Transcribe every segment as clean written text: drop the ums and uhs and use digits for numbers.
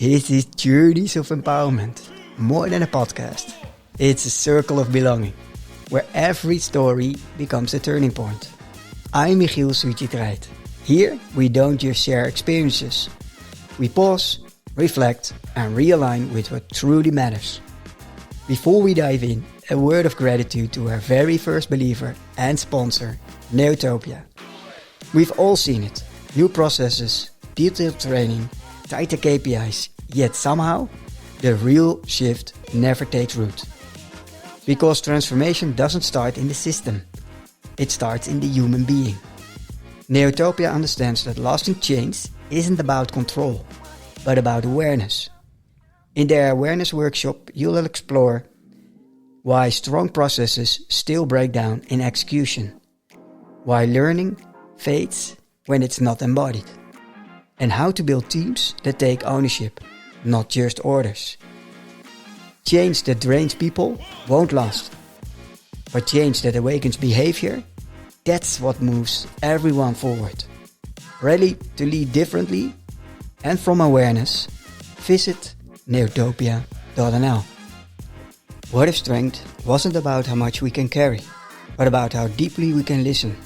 This is Journeys of Empowerment. More than a podcast. It's a circle of belonging, where every story becomes a turning point. I'm Michiel Sujitreit. Here, we don't just share experiences. We pause, reflect, and realign with what truly matters. Before we dive in, a word of gratitude to our very first believer and sponsor, Neotopia. We've all seen it. New processes, detailed training, tighter KPIs, yet somehow, the real shift never takes root. Because transformation doesn't start in the system. It starts in the human being. Neotopia understands that lasting change isn't about control, but about awareness. In their awareness workshop, you'll explore why strong processes still break down in execution, why learning fades when it's not embodied, and how to build teams that take ownership, not just orders. Change that drains people won't last, but change that awakens behavior, that's what moves everyone forward. Ready to lead differently and from awareness? Visit neotopia.nl. What if strength wasn't about how much we can carry, but about how deeply we can listen?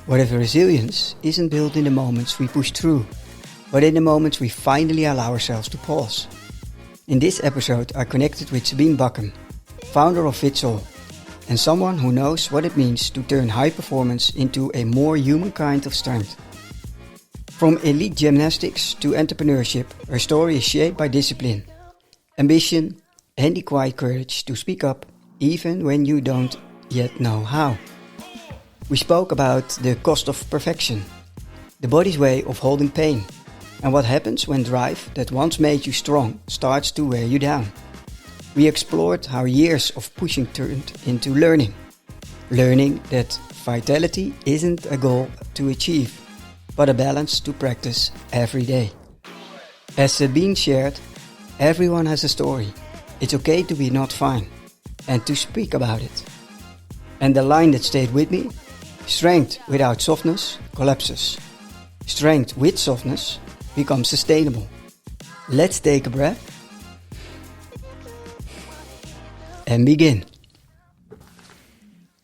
What if resilience isn't built in the moments we push through, but in the moments we finally allow ourselves to pause? In this episode, I connected with Sabine Bakkum, founder of VitsAll, and someone who knows what it means to turn high performance into a more human kind of strength. From elite gymnastics to entrepreneurship, her story is shaped by discipline, ambition, and the quiet courage to speak up even when you don't yet know how. We spoke about the cost of perfection, the body's way of holding pain, and what happens when drive that once made you strong starts to wear you down. We explored how years of pushing turned into learning. Learning that vitality isn't a goal to achieve, but a balance to practice every day. As Sabine shared, everyone has a story. It's okay to be not fine and to speak about it. And the line that stayed with me, strength without softness collapses. Strength with softness becomes sustainable. Let's take a breath and begin.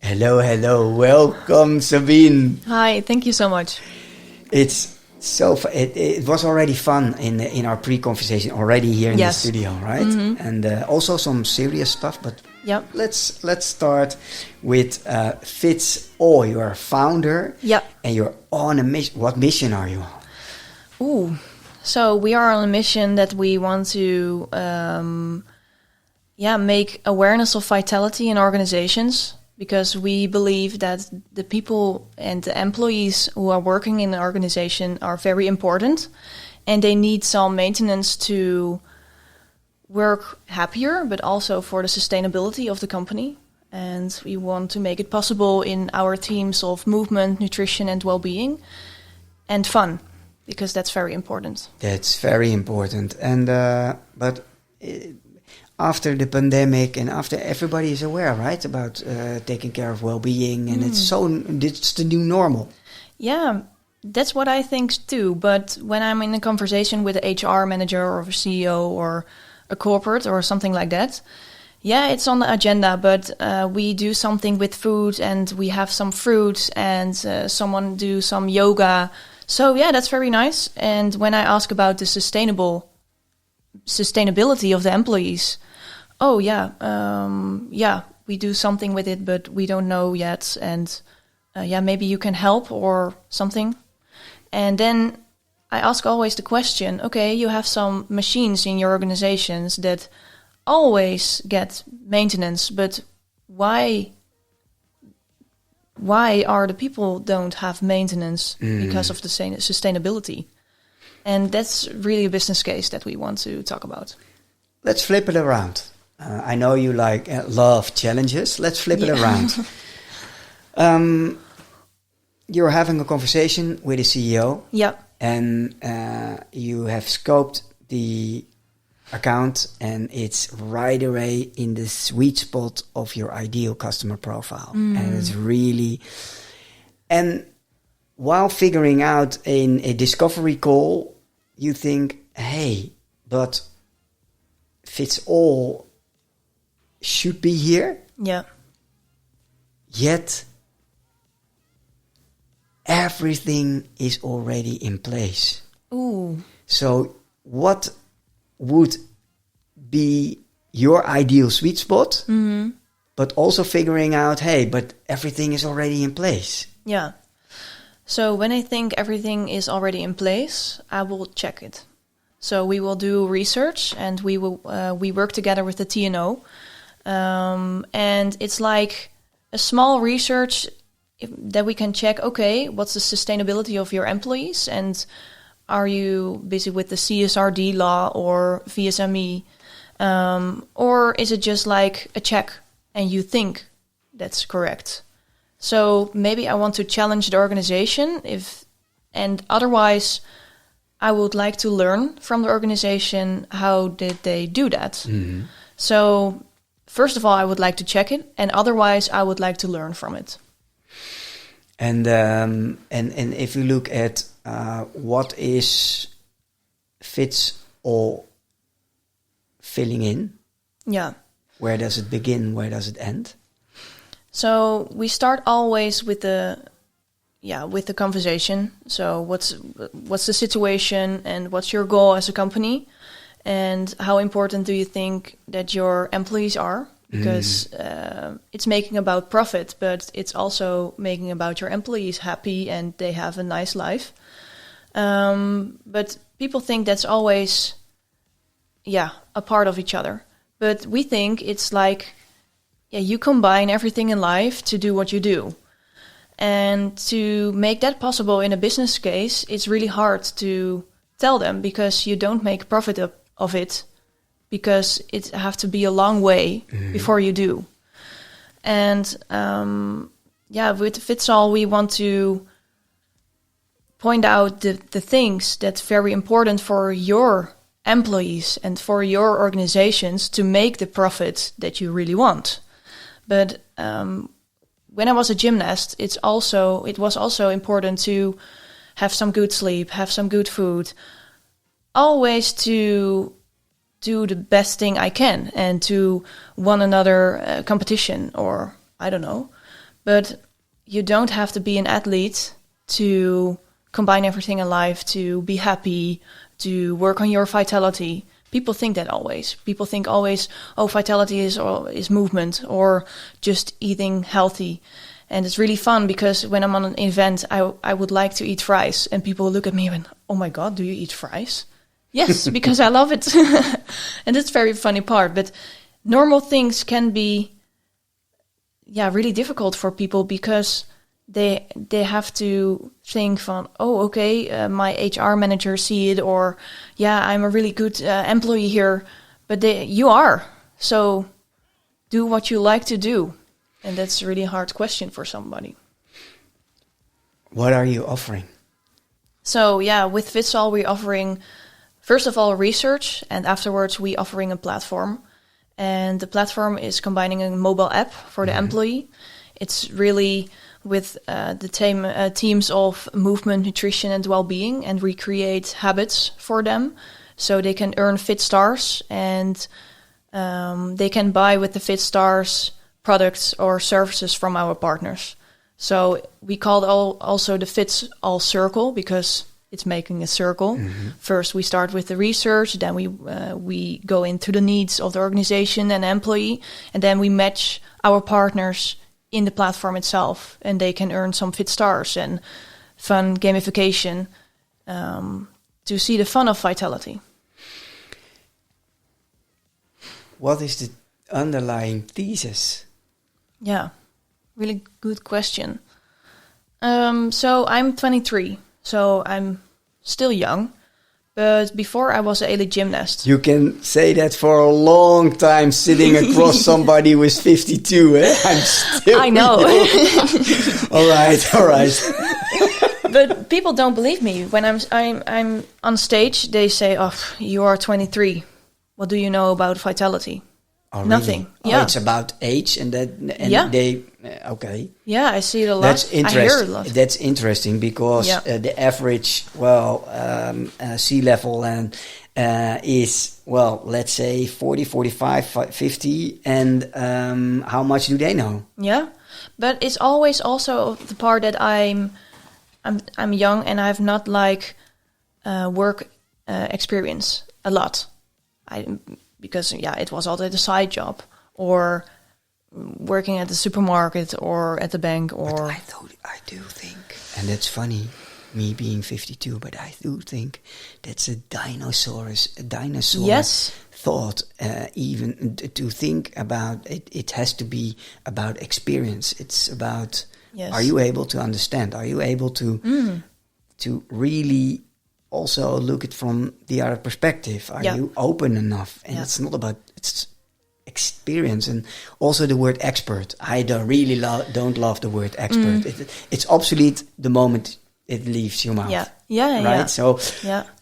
Hello, welcome Sabine. Hi, thank you so much. It's so it was already fun in our pre-conversation already here in the studio, right? Mm-hmm. And also some serious stuff, but yep. Let's start with VitsAll. You're a founder, and you're on a mission. What mission are you on? So we are on a mission that we want to make awareness of vitality in organizations, because we believe that the people and the employees who are working in the organization are very important, and they need some maintenance to work happier, but also for the sustainability of the company. And we want to make it possible in our themes of movement, nutrition and well-being, and fun, because that's very important. That's very important. And after the pandemic and after everybody is aware, right, about taking care of well-being, and it's the new normal. Yeah, that's what I think too. But when I'm in a conversation with an HR manager or a CEO or a corporate or something like that, it's on the agenda, but we do something with food and we have some fruits and someone do some yoga. So that's very nice. And when I ask about the sustainability of the employees, we do something with it, but we don't know yet. And maybe you can help or something. And then I ask always the question, okay, you have some machines in your organizations that always get maintenance, but why are the people don't have maintenance because of the sustainability? And that's really a business case that we want to talk about. Let's flip it around. I know you love challenges. Let's flip it around. You're having a conversation with a CEO. Yeah. And you have scoped the account, and it's right away in the sweet spot of your ideal customer profile. And it's really... And while figuring out in a discovery call, you think, hey, but VitsAll should be here. Yeah. Yet everything is already in place. Ooh. So what would be your ideal sweet spot? Mm-hmm. But also figuring out, hey, but everything is already in place. Yeah. So when I think everything is already in place, I will check it. So we will do research, and we work together with the TNO. And it's like a small research that we can check, okay, what's the sustainability of your employees? And are you busy with the CSRD law or VSME? Or is it just like a check and you think that's correct? So maybe I want to challenge the organization, and otherwise I would like to learn from the organization, how did they do that? Mm-hmm. So first of all, I would like to check it, and otherwise I would like to learn from it. And if you look at what is VitsAll filling in? Yeah. Where does it begin? Where does it end? So we start always with the conversation. So what's the situation, and what's your goal as a company, and how important do you think that your employees are? Because it's making about profit, but it's also making about your employees happy and they have a nice life. But people think that's always, a part of each other. But we think it's like, you combine everything in life to do what you do. And to make that possible in a business case, it's really hard to tell them, because you don't make profit of it, because it have to be a long way before you do. And with VitsAll, we want to point out the things that's very important for your employees and for your organizations to make the profit that you really want. But when I was a gymnast, it was also important to have some good sleep, have some good food, always to do the best thing I can and to win another competition, or I don't know. But you don't have to be an athlete to combine everything in life, to be happy, to work on your vitality. People think that always. People think always, vitality is movement or just eating healthy. And it's really fun, because when I'm on an event, I would like to eat fries. And people look at me and, oh my God, do you eat fries? Yes, because I love it. And that's very funny part. But normal things can be, really difficult for people, because they have to think from, my HR manager see it, or I'm a really good employee here, but you are. So do what you like to do. And that's a really hard question for somebody. What are you offering? So with VitsAll, we're offering, first of all, research, and afterwards we offering a platform. And the platform is combining a mobile app for the employee. It's really with the teams of movement, nutrition, and well-being, and we create habits for them, so they can earn VitStars, and they can buy with the VitStars products or services from our partners. So we call it also the VitsAll circle, because it's making a circle. Mm-hmm. First, we start with the research, then we go into the needs of the organization and employee, and then we match our partners in the platform itself, and they can earn some VitStars and fun gamification to see the fun of vitality. What is the underlying thesis? Yeah, really good question. So I'm 23, so I'm still young. But before, I was an elite gymnast. You can say that for a long time, sitting across somebody who is 52. I'm still. I know. All right. But people don't believe me when I'm on stage. They say, "Oh, you are 23. What do you know about vitality?" Oh, really? Nothing. Oh, yeah, it's about age, and they. Okay. Yeah, I see it a lot. That's interesting. I hear it a lot. That's interesting, because the average sea level and is, well, let's say 40, 45, 50, and how much do they know? Yeah, but it's always also the part that I'm young and I have not work experience a lot. Because it was always a side job or working at the supermarket or at the bank or. But I do think, and that's funny, me being 52, but I do think that's a dinosaur yes. thought. Even to think about it, it has to be about experience. It's about, yes. Are you able to understand? Are you able to really also look at from the other perspective? Are you open enough? And it's not about, it's experience. And also the word expert. I don't love the word expert. It's obsolete the moment it leaves your mouth. Right? So,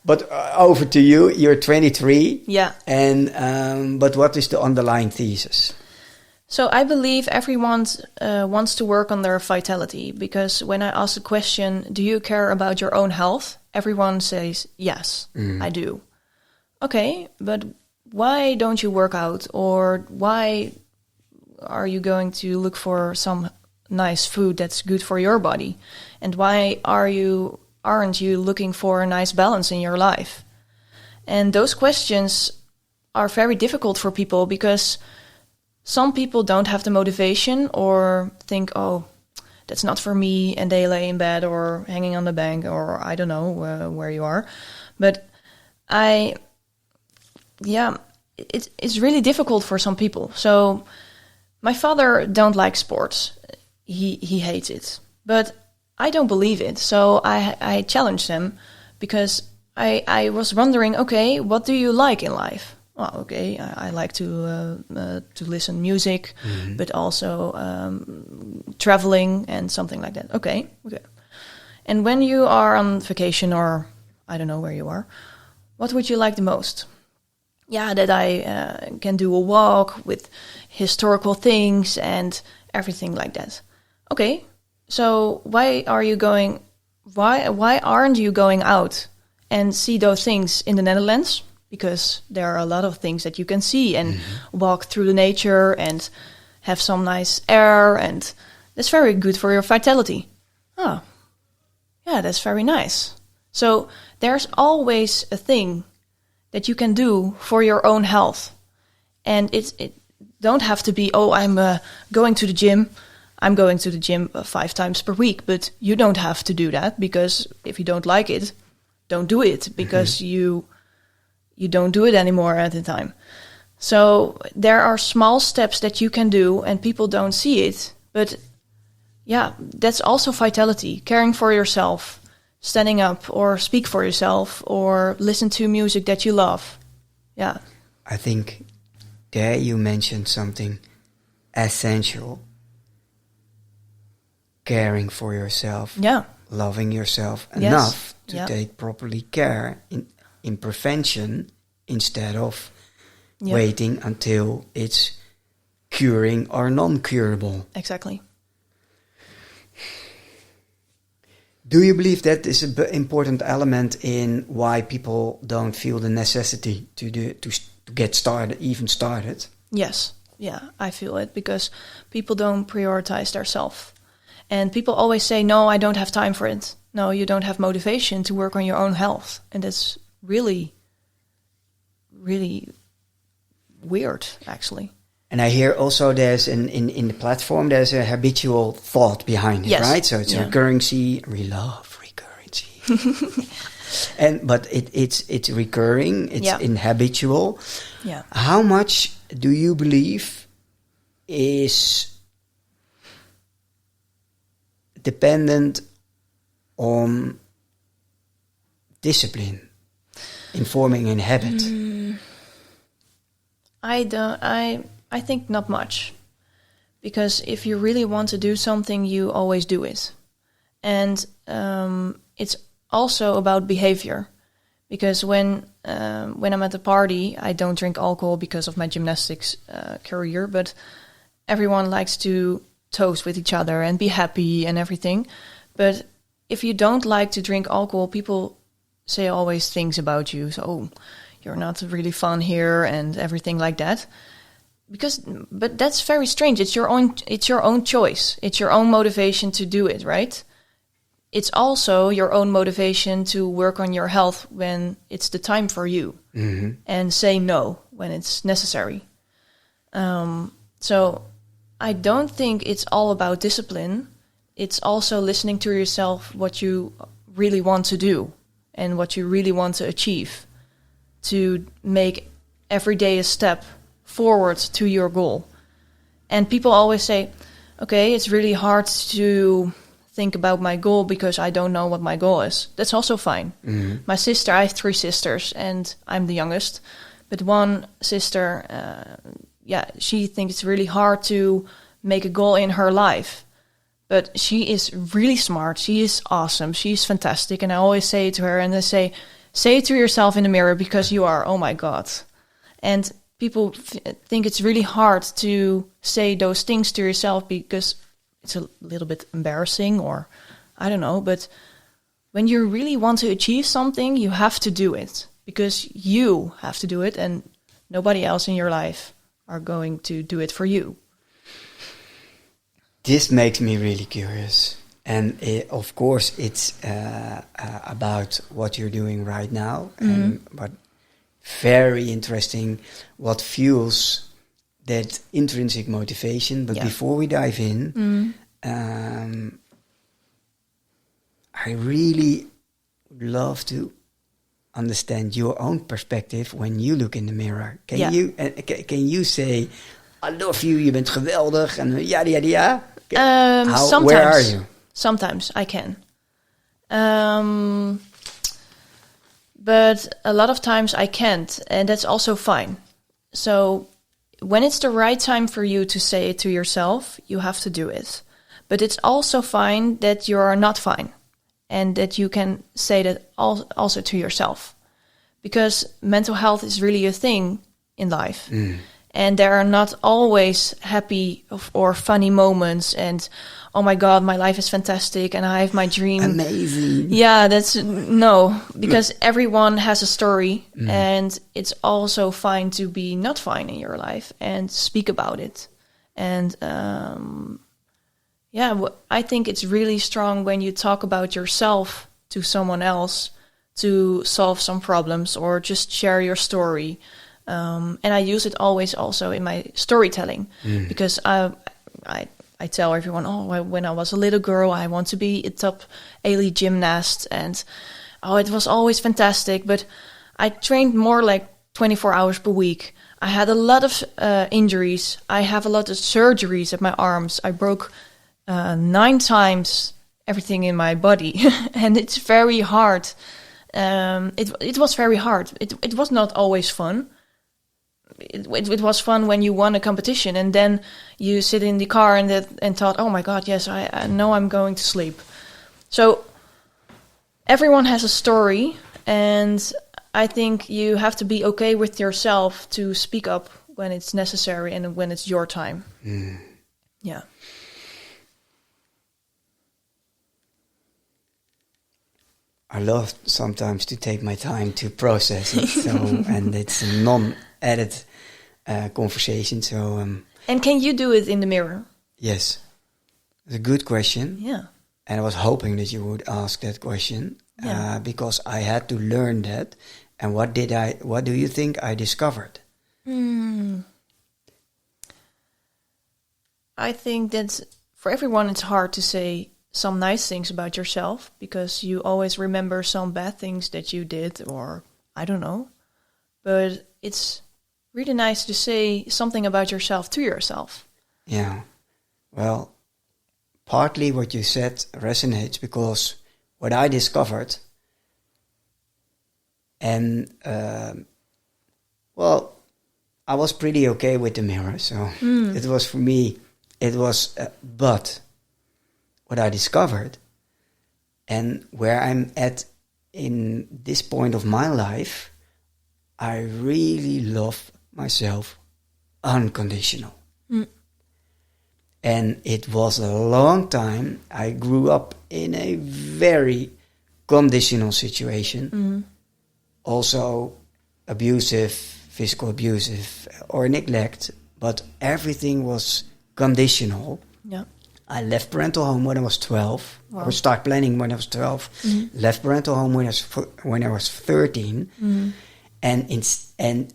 but over to you. You're 23. Yeah. And, but what is the underlying thesis? So I believe everyone wants to work on their vitality, because when I ask the question, do you care about your own health? Everyone says, yes, I do. Okay, but why don't you work out? Or why are you going to look for some nice food that's good for your body? And why aren't you looking for a nice balance in your life? And those questions are very difficult for people, because some people don't have the motivation or think, oh, that's not for me, and they lay in bed or hanging on the bank, or I don't know where you are. But it's really difficult for some people. So my father don't like sports. He hates it. But I don't believe it. So I challenged him, because I was wondering, okay, what do you like in life? Well, okay, I like to listen music, but also traveling and something like that. Okay. And when you are on vacation, or I don't know where you are, what would you like the most? Yeah, that I can do a walk with historical things and everything like that. Okay, so why aren't you going out and see those things in the Netherlands? Because there are a lot of things that you can see and walk through the nature and have some nice air, and that's very good for your vitality. Oh, yeah, that's very nice. So there's always a thing that you can do for your own health. And it don't have to be, oh, I'm going to the gym. I'm going to the gym 5 times per week, but you don't have to do that, because if you don't like it, don't do it, because you don't do it anymore at the time. So there are small steps that you can do, and people don't see it. But yeah, that's also vitality, caring for yourself, standing up or speak for yourself or listen to music that you love. Yeah. I think there you mentioned something essential. Caring for yourself. Yeah. Loving yourself enough to take properly care in prevention, instead of waiting until it's curing or non-curable. Exactly. Do you believe that is an important element in why people don't feel the necessity to get started, even started? Yes. Yeah, I feel it, because people don't prioritize themselves. And people always say, no, I don't have time for it. No, you don't have motivation to work on your own health. And that's really, really weird, actually. And I hear also there's in the platform, there's a habitual thought behind it, right? So it's recurrency. We love recurrency. But it's recurring, it's habitual. Yeah. How much do you believe is dependent on discipline in forming a habit? I think not much, because if you really want to do something, you always do it. And it's also about behavior, because when I'm at the party, I don't drink alcohol because of my gymnastics career, but everyone likes to toast with each other and be happy and everything. But if you don't like to drink alcohol, people say always things about you. So, oh, you're not really fun here and everything like that. But that's very strange. It's your own choice. It's your own motivation to do it, right? It's also your own motivation to work on your health when it's the time for you, and say no when it's necessary. So I don't think it's all about discipline. It's also listening to yourself, what you really want to do and what you really want to achieve, to make every day a step forward to your goal. And people always say, okay, it's really hard to think about my goal because I don't know what my goal is. That's also fine. My sister, I have 3 sisters and I'm the youngest, but one sister, she thinks it's really hard to make a goal in her life. But she is really smart. She is awesome. She's fantastic. And I always say it to her, and I say it to yourself in the mirror because you are, oh my God. And people think it's really hard to say those things to yourself because it's a little bit embarrassing, or I don't know. But when you really want to achieve something, you have to do it because you have to do it and nobody else in your life are going to do it for you. This makes me really curious. And of course, it's about what you're doing right now. But very interesting what fuels that intrinsic motivation. But before we dive in, I really would love to understand your own perspective when you look in the mirror. Can you say, I love you, je bent geweldig, and yada, yada, yada? Sometimes, where are you? Sometimes I can. But a lot of times I can't, and that's also fine. So when it's the right time for you to say it to yourself, you have to do it. But it's also fine that you're not fine, and that you can say that also to yourself. Because mental health is really a thing in life. And there are not always happy or funny moments and, oh my God, my life is fantastic and I have my dream. Amazing. Yeah, because everyone has a story and it's also fine to be not fine in your life and speak about it. And I think it's really strong when you talk about yourself to someone else to solve some problems or just share your story. And I use it always also in my storytelling because I tell everyone, when I was a little girl, I want to be a top elite gymnast. And, it was always fantastic. But I trained more like 24 hours per week. I had a lot of injuries. I have a lot of surgeries at my arms. I broke 9 times everything in my body. And it's very hard. It was very hard. It was not always fun. It was fun when you won a competition and then you sit in the car and thought, oh my God, yes, I know I'm going to sleep. So everyone has a story, and I think you have to be okay with yourself to speak up when it's necessary and when it's your time. Yeah. I love sometimes to take my time to process it. And it's a non-edit conversation. And can you do it in the mirror? Yes, it's a good question. Yeah. And I was hoping that you would ask that question because I had to learn that. And what do you think I discovered? I think that for everyone it's hard to say some nice things about yourself because you always remember some bad things that you did, or I don't know. But it's really nice to say something about yourself to yourself. Yeah. Well, partly what you said resonates because what I discovered, and I was pretty okay with the mirror. So it was for me, but what I discovered and where I'm at in this point of my life, I really love myself unconditional. And it was a long time. I grew up in a very conditional situation. Also abusive, physical abusive, or neglect, but everything was conditional. Yeah. I left parental home when I was 12. Wow. I would start planning when I was 12. Left parental home when I was 13. And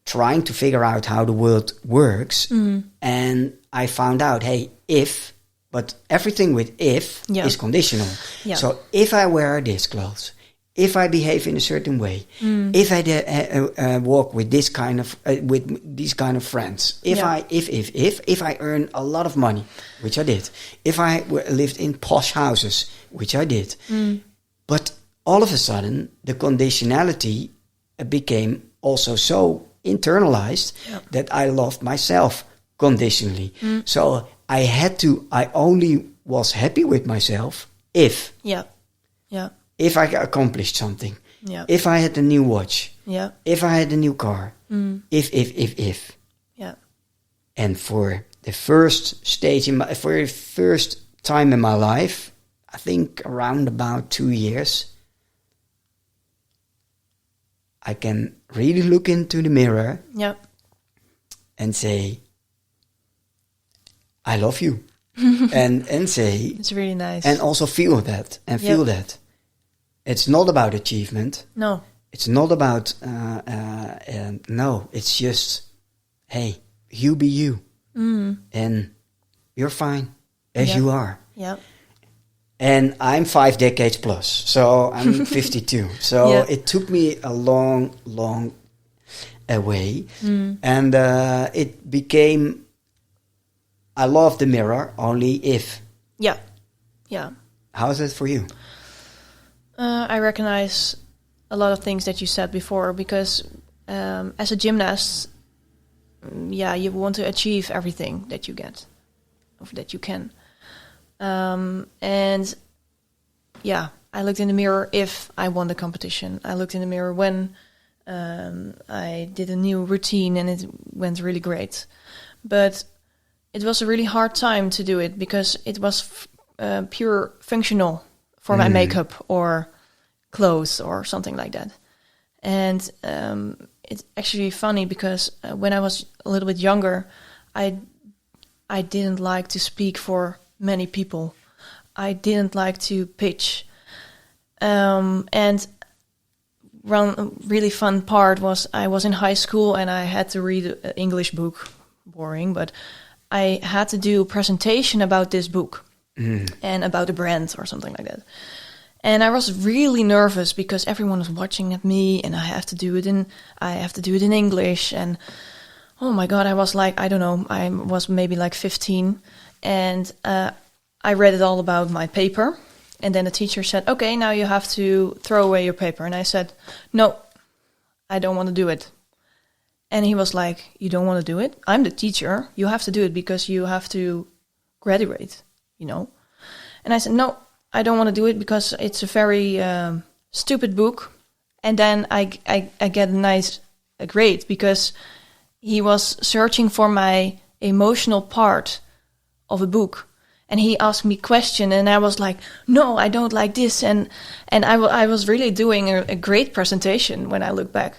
trying to figure out how the world works. And I found out, but everything with if is conditional. Yeah. So if I wear this clothes, if I behave in a certain way, if I walk with this kind of with these kind of friends, if I earn a lot of money, which I did, if I lived in posh houses, which I did, but all of a sudden the conditionality became also so internalized that I loved myself conditionally. So I only was happy with myself if I accomplished something, if I had a new watch, if I had a new car, if. Yeah. And for the first time in my life, I think around about 2 years, I can really look into the mirror and say, I love you. and say... It's really nice. And also feel that. And feel that. It's not about achievement. No. It's not about... no, it's just, hey, you be you. And you're fine as you are. Yeah. And I'm 5 decades plus, so I'm 52. So it took me a long, long way. And it became, I love the mirror only if. Yeah, yeah. How is it for you? I recognize a lot of things that you said before, because as a gymnast, you want to achieve everything that you get, or that you can. And I looked in the mirror if I won the competition. I looked in the mirror when I did a new routine and it went really great. But it was a really hard time to do it because it was pure functional for my makeup or clothes or something like that. And it's actually funny because when I was a little bit younger, I didn't like to speak for many people. I didn't like to pitch. And one really fun part was I was in high school and I had to read an English book. Boring, but I had to do a presentation about this book and about a brand or something like that. And I was really nervous because everyone was watching at me and I have to do it in English. And oh my God, I was like, I don't know, I was maybe like 15. And I read it all about my paper. And then the teacher said, okay, now you have to throw away your paper. And I said, no, I don't want to do it. And he was like, you don't want to do it? I'm the teacher. You have to do it because you have to graduate, you know. And I said, no, I don't want to do it because it's a very stupid book. And then I get a nice grade because he was searching for my emotional part of a book. And he asked me question, and I was like, no, I don't like this. And I was really doing a great presentation when I look back.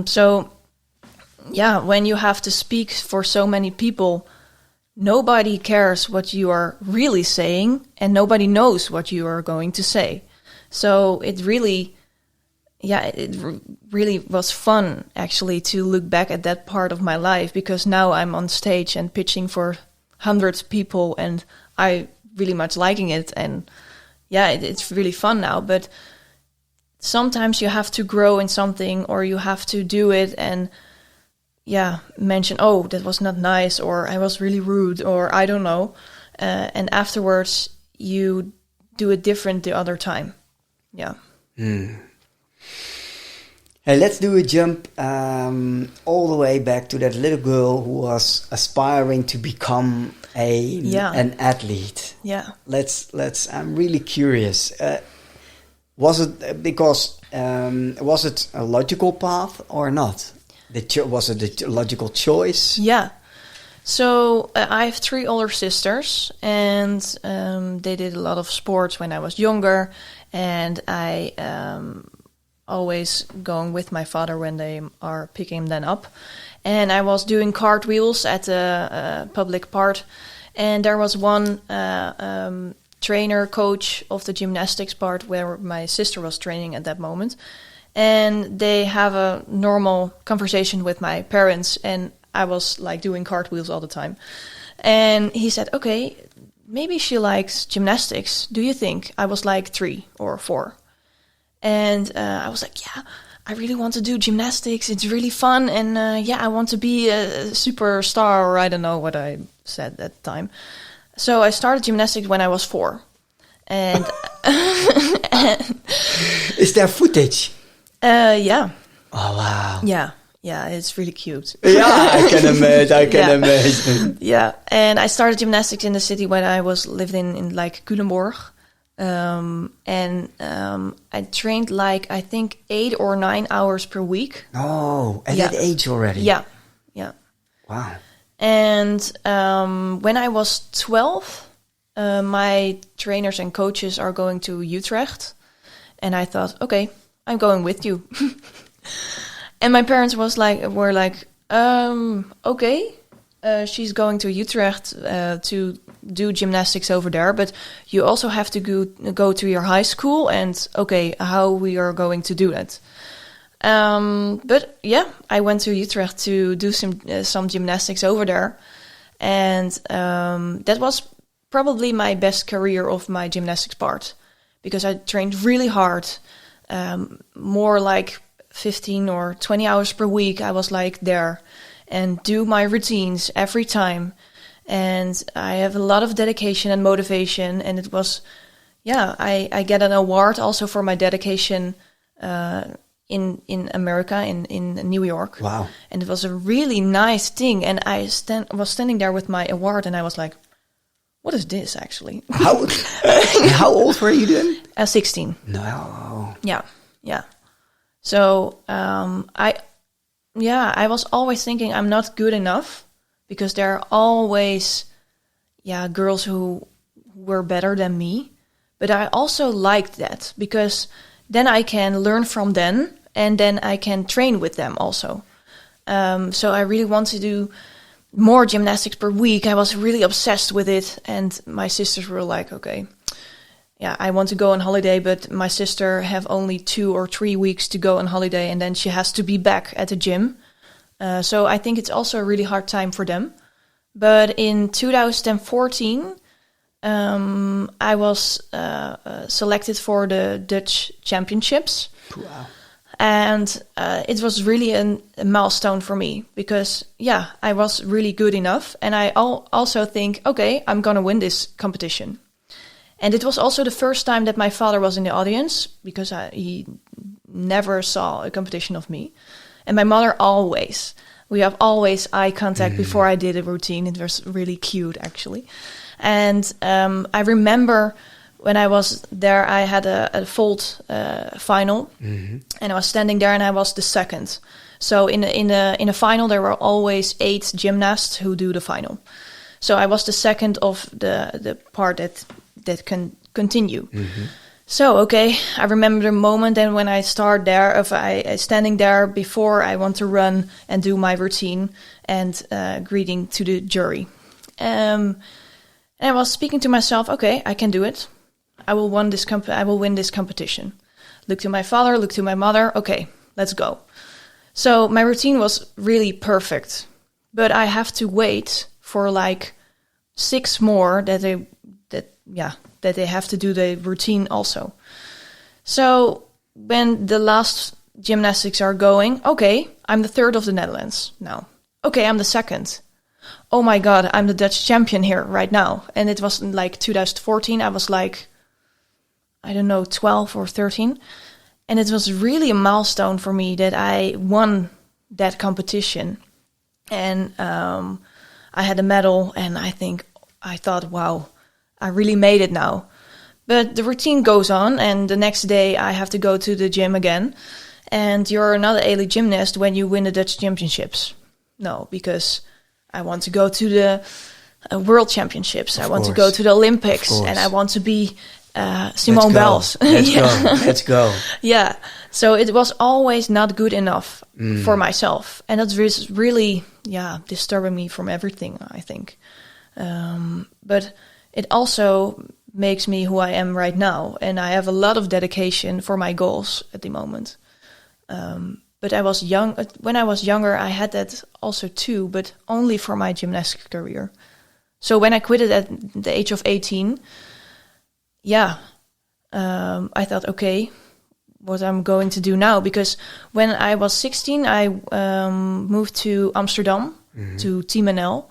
So, yeah, when you have to speak for so many people, nobody cares what you are really saying, and nobody knows what you are going to say. So it really was fun, actually, to look back at that part of my life, because now I'm on stage and pitching for hundreds of people, and I really much liking it, and it's really fun now. But sometimes you have to grow in something, or you have to do it and mention, oh, that was not nice, or I was really rude, or I don't know, and afterwards you do it different the other time. Hey, let's do a jump all the way back to that little girl who was aspiring to become an athlete. Let's. I'm really curious. Was it because was it a logical path or not? Was it a logical choice? Yeah. So I have 3 older sisters, and they did a lot of sports when I was younger, and I always going with my father when they are picking them up. And I was doing cartwheels at the public part. And there was one trainer, coach of the gymnastics part where my sister was training at that moment. And they have a normal conversation with my parents. And I was like doing cartwheels all the time. And he said, okay, maybe she likes gymnastics. Do you think? I was like 3 or 4. And I was like, yeah, I really want to do gymnastics. It's really fun. And I want to be a superstar, or I don't know what I said at the time. So I started gymnastics when I was 4. And is there footage? Yeah. Oh, wow. Yeah, it's really cute. Yeah, I can imagine. Yeah, and I started gymnastics in the city when I was living in like Culemborg. I trained like, I think 8 or 9 hours per week. Oh, at that age already? Yeah. Wow. And when I was 12, my trainers and coaches are going to Utrecht. And I thought, okay, I'm going with you. And my parents were like, okay, she's going to Utrecht to do gymnastics over there, but you also have to go to your high school, and okay, how we are going to do that. But yeah, I went to Utrecht to do some gymnastics over there, and that was probably my best career of my gymnastics part, because I trained really hard, more like 15 or 20 hours per week. I was like there and do my routines every time. And I have a lot of dedication and motivation. And it was, I get an award also for my dedication in America, in New York. Wow. And it was a really nice thing. And I was standing there with my award, and I was like, what is this actually? How old were you then? 16. No. Yeah. So I was always thinking I'm not good enough, because there are always girls who were better than me. But I also liked that, because then I can learn from them, and then I can train with them also. So I really want to do more gymnastics per week. I was really obsessed with it. And my sisters were like, okay, I want to go on holiday, but my sister have only 2 or 3 weeks to go on holiday, and then she has to be back at the gym. So I think it's also a really hard time for them. But in 2014, I was selected for the Dutch championships. Wow. And it was really a milestone for me, because, I was really good enough. And I also think, okay, I'm going to win this competition. And it was also the first time that my father was in the audience, because he never saw a competition of me. And my mother always. We have always eye contact before I did a routine. It was really cute, actually. And I remember when I was there, I had a vault final. Mm-hmm. And I was standing there, and I was the second. So in a final, there were always 8 gymnasts who do the final. So I was the second of the part that can continue. Mm-hmm. So, okay, I remember the moment, and when I start there, if I standing there before I want to run and do my routine and greeting to the jury. And I was speaking to myself, okay, I can do it. I will win this competition. Look to my father, look to my mother. Okay, let's go. So my routine was really perfect, but I have to wait for like 6 more that they have to do the routine also. So when the last gymnastics are going, okay, I'm the third of the Netherlands now. Okay, I'm the second. Oh my God, I'm the Dutch champion here right now. And it was in like 2014. I was like, I don't know, 12 or 13. And it was really a milestone for me that I won that competition. And I had a medal, and I thought, wow, I really made it now. But the routine goes on, and the next day I have to go to the gym again. And you're another elite gymnast when you win the Dutch championships. No, because I want to go to the World Championships. I want to go to the Olympics, and I want to be Simone Biles. Let's go. Yeah. Let's go. Yeah. So it was always not good enough for myself. And that was really, disturbing me from everything, I think. But it also makes me who I am right now. And I have a lot of dedication for my goals at the moment. But I was young. When I was younger, I had that also too, but only for my gymnastics career. So when I quit it at the age of 18, I thought, okay, what I'm going to do now? Because when I was 16, I moved to Amsterdam to Team NL,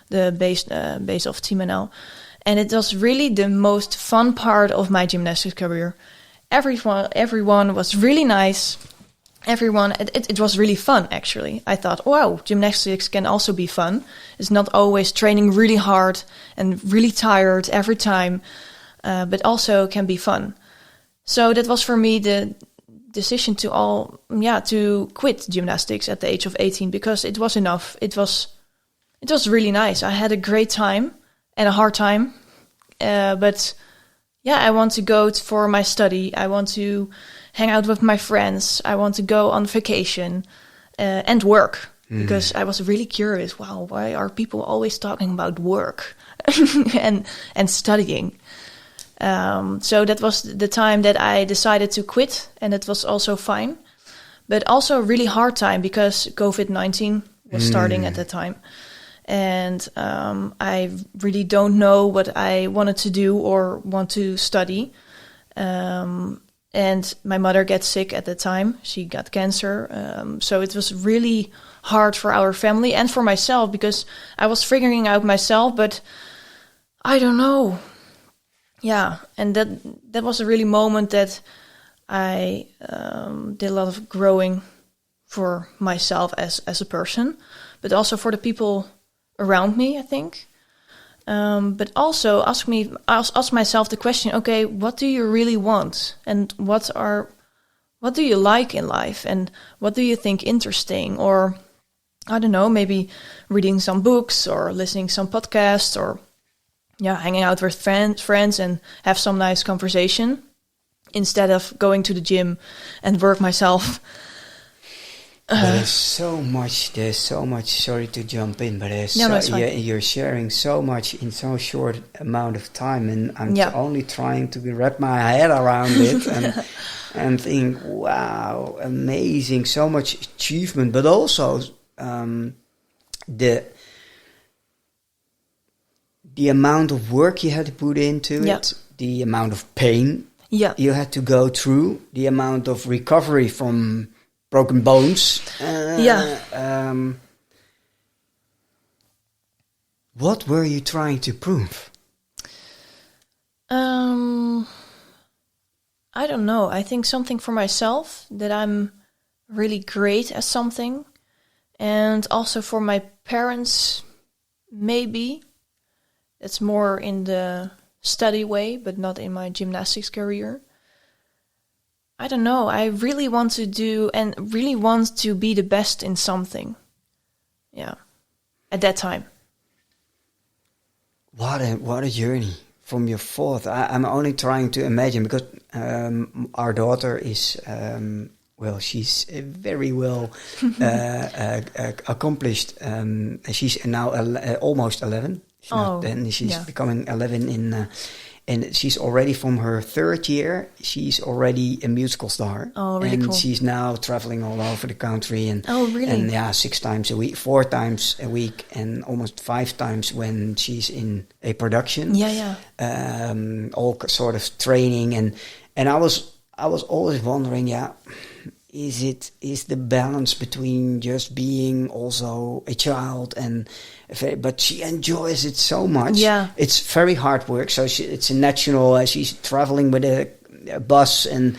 the base of Team NL. And it was really the most fun part of my gymnastics career. Everyone was really nice. It was really fun, actually. I thought, wow, gymnastics can also be fun. It's not always training really hard and really tired every time, but also can be fun. So that was for me the decision to quit gymnastics at the age of 18, because it was enough. It was really nice. I had a great time and a hard time, but I want to go for my study. I want to hang out with my friends. I want to go on vacation and work, because I was really curious. Wow, why are people always talking about work and studying? So that was the time that I decided to quit, and it was also fine, but also a really hard time because COVID-19 was starting at that time. And I really don't know what I wanted to do or want to study. And my mother got sick at the time. She got cancer. So it was really hard for our family and for myself, because I was figuring out myself, but I don't know. Yeah, and that was a really moment that I did a lot of growing for myself as a person, but also for the people around me, I think. But also ask myself the question: okay, what do you really want, and what do you like in life, and what do you think interesting? Or I don't know, maybe reading some books or listening some podcasts, or hanging out with friends and have some nice conversation instead of going to the gym and work myself. There's so much. Sorry to jump in, but you're sharing so much in so short amount of time, and I'm only trying to wrap my head around it and think, wow, amazing, so much achievement, but also the amount of work you had to put into it, the amount of pain you had to go through, the amount of recovery from broken bones. What were you trying to prove? I don't know. I think something for myself, that I'm really great at something. And also for my parents, maybe. It's more in the study way, but not in my gymnastics career. I don't know. I really want to do and really want to be the best in something. Yeah, at that time. What a journey from your fourth. I'm only trying to imagine, because our daughter is she's very well accomplished. She's now almost 11. She's becoming 11 and she's already, from her third year, she's already a musical star. Oh, really and cool. She's now traveling all over the country. And, really? And 6 times a week, 4 times a week, and almost 5 times when she's in a production. All sort of training. And I was always wondering, is the balance between just being also a child but she enjoys it so much. It's very hard work. So it's a natural. She's traveling with a bus and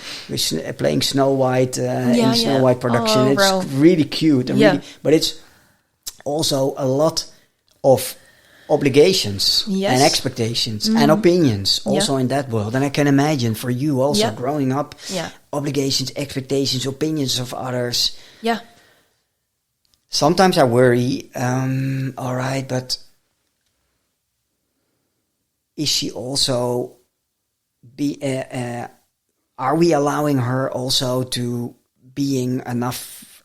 playing Snow White in Snow White production. It's really cute and really, but it's also a lot of obligations and expectations and opinions also in that world. And I can imagine for you also growing up, obligations, expectations, opinions of others. Sometimes I worry, all right, but is she also are we allowing her also to being enough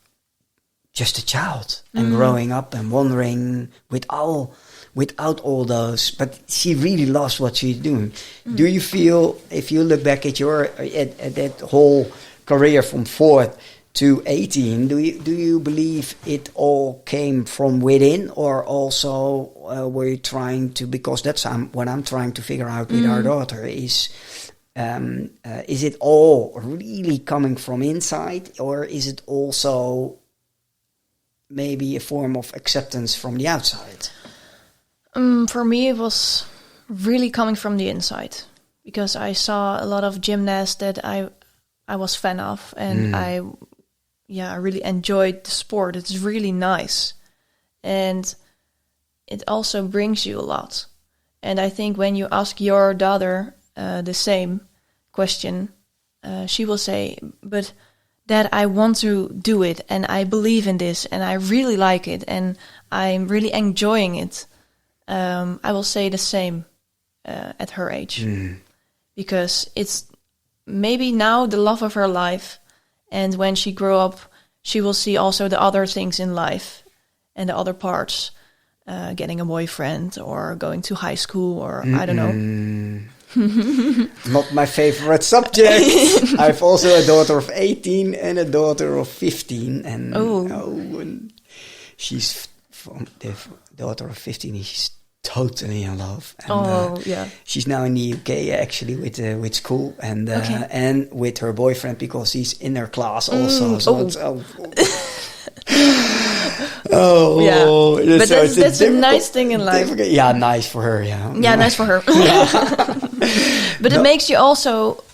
just a child and growing up and wondering without all those, but she really loves what she's doing. Do you feel, if you look back at at that whole career from 4 to 18, do you believe it all came from within, or also were you trying to, because that's what I'm trying to figure out with our daughter is it all really coming from inside, or is it also maybe a form of acceptance from the outside? For me, it was really coming from the inside, because I saw a lot of gymnasts that I was fan of, and I really enjoyed the sport. It's really nice, and it also brings you a lot. And I think when you ask your daughter the same question, she will say, but Dad, I want to do it, and I believe in this, and I really like it, and I'm really enjoying it. I will say the same at her age, because it's maybe now the love of her life, and when she grow up, she will see also the other things in life and the other parts, getting a boyfriend or going to high school, or I don't know. Not my favorite subject. I've also a daughter of 18 and a daughter of 15, and and she's from the daughter of 15. She's totally in love. And, she's now in the UK actually with school and and with her boyfriend, because he's in her class also. So it's but that's a nice thing in life. Yeah, nice for her. Yeah, nice for her. But it makes you also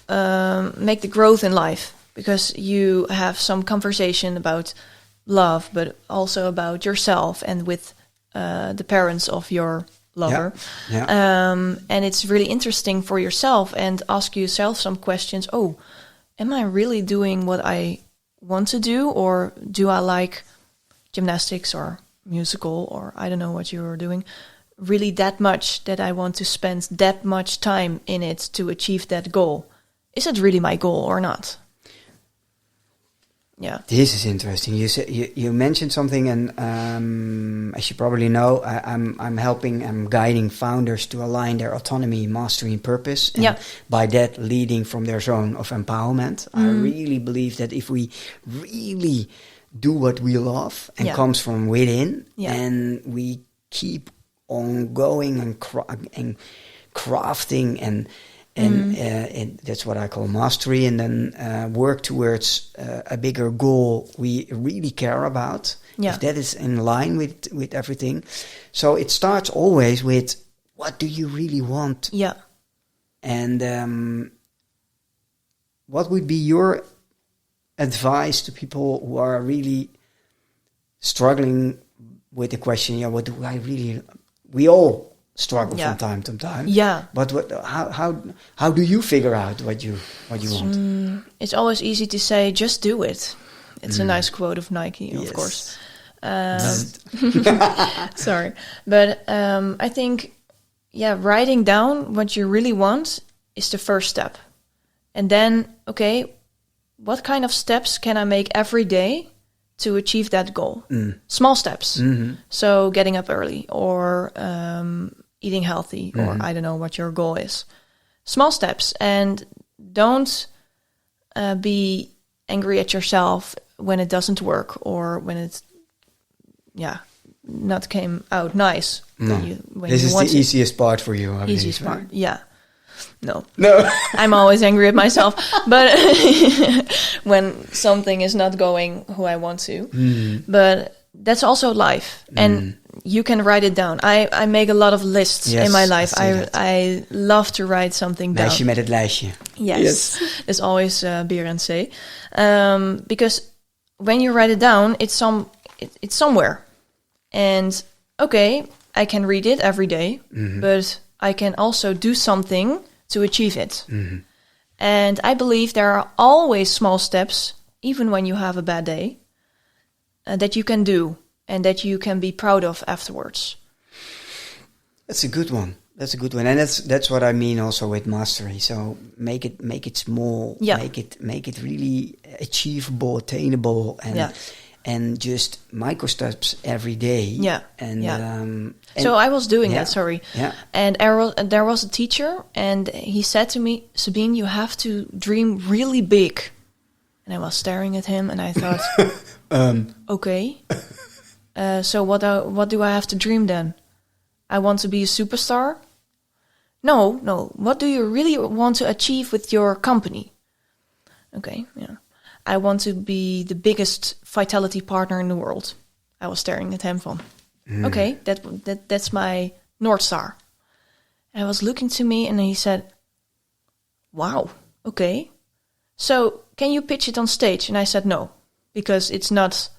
make the growth in life, because you have some conversation about love, but also about yourself and with the parents of your lover. And it's really interesting for yourself, and ask yourself some questions. Oh, am I really doing what I want to do, or do I like gymnastics or musical, or I don't know what you're doing, really that much that I want to spend that much time in it to achieve that goal? Is it really my goal or not? Yeah. This is interesting. You mentioned something, and as you probably know, I'm guiding founders to align their autonomy, mastery, and purpose, and by that leading from their zone of empowerment. I really believe that if we really do what we love and comes from within, and we keep on going and crafting and that's what I call mastery, and then work towards a bigger goal we really care about, if that is in line with everything. So it starts always with, what do you really want? And what would be your advice to people who are really struggling with the question, what do I really... We all struggle from time to time. But how do you figure out what you want? It's always easy to say, just do it. It's a nice quote of Nike, of course. Sorry. But I think, writing down what you really want is the first step. And then, what kind of steps can I make every day to achieve that goal? Small steps. So getting up early, or eating healthy, or I don't know what your goal is. Small steps, and don't be angry at yourself when it doesn't work, or when it's not came out nice. No. This is the easiest part for you, I easiest believe, part, yeah. No. I'm always angry at myself, but when something is not going who I want to. But that's also life, and you can write it down. I make a lot of lists in my life. I love to write something down. Lijstje met het lijstje. Yes. It's always beer and say, because when you write it down, it's somewhere, and I can read it every day, but I can also do something to achieve it. And I believe there are always small steps, even when you have a bad day, that you can do and that you can be proud of afterwards. That's a good one. That's a good one, and that's what I mean also with mastery. So make it small, make it really achievable, attainable, and just micro steps every day. And so I was doing that. Sorry. Yeah. And there was a teacher, and he said to me, Sabine, you have to dream really big. And I was staring at him, and I thought, okay. So what do I have to dream then? I want to be a superstar? No. What do you really want to achieve with your company? Okay, yeah. I want to be the biggest vitality partner in the world. I was staring at him from, okay, that's my North Star. And he was looking to me and he said, wow, okay. So can you pitch it on stage? And I said no, because it's not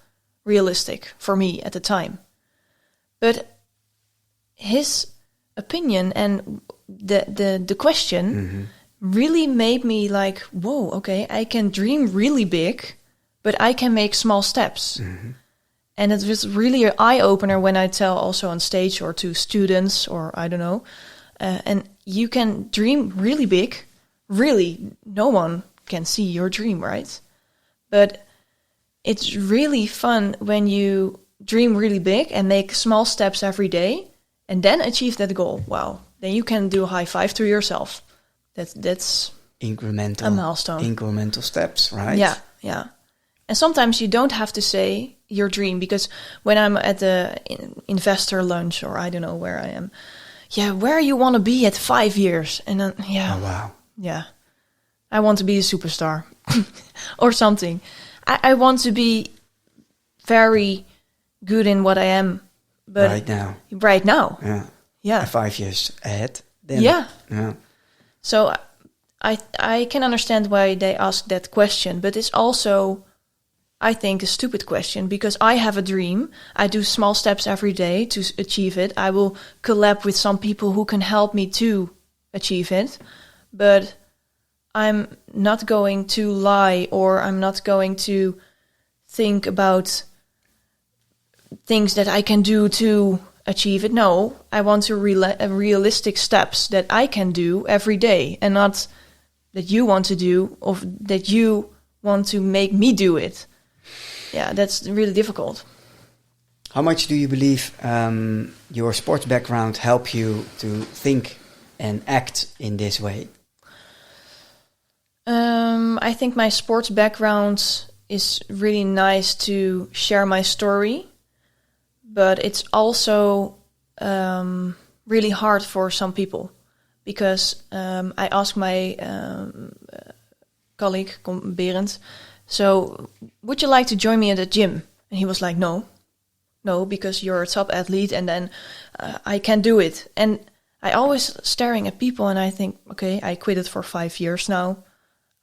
realistic for me at the time. But his opinion and the question really made me like, whoa, okay, I can dream really big, but I can make small steps. And it was really an eye-opener when I tell also on stage or to students or I don't know. And you can dream really big. Really, no one can see your dream, right? But it's really fun when you dream really big and make small steps every day and then achieve that goal. Wow. Then you can do a high five to yourself. That's incremental, a milestone. Incremental steps, right? Yeah. And sometimes you don't have to say your dream, because when I'm at the investor lunch or I don't know where I am, where you want to be at 5 years? And then, oh, wow. Yeah, I want to be a superstar or something. I want to be very good in what I am. But right now. Yeah. 5 years ahead. Then, yeah. So I can understand why they ask that question, but it's also, I think, a stupid question, because I have a dream. I do small steps every day to achieve it. I will collab with some people who can help me to achieve it, but I'm not going to lie, or I'm not going to think about things that I can do to achieve it. No, I want to realistic steps that I can do every day, and not that you want to do or that you want to make me do it. Yeah, that's really difficult. How much do you believe your sports background help you to think and act in this way? I think my sports background is really nice to share my story, but it's also really hard for some people, because I asked my colleague, Berend, so would you like to join me at the gym? And he was like, no, because you're a top athlete, and then I can do it. And I always staring at people, and I think, okay, I quit it for 5 years now.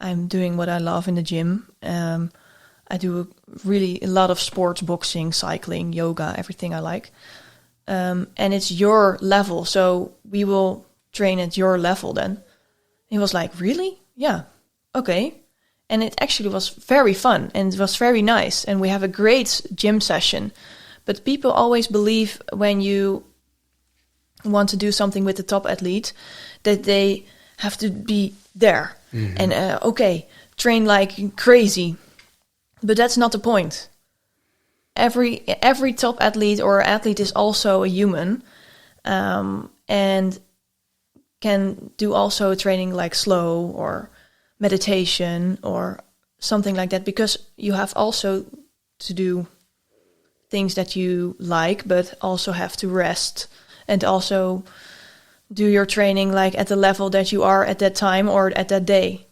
I'm doing what I love in the gym. I do a lot of sports, boxing, cycling, yoga, everything I like. And it's your level, so we will train at your level then. He was like, really? Yeah, okay. And it actually was very fun, and it was very nice, and we have a great gym session. But people always believe when you want to do something with the top athlete that they have to be there. And train like crazy. But that's not the point. Every top athlete or athlete is also a human, and can do also training like slow or meditation or something like that, because you have also to do things that you like, but also have to rest and also do your training like at the level that you are at that time or at that day.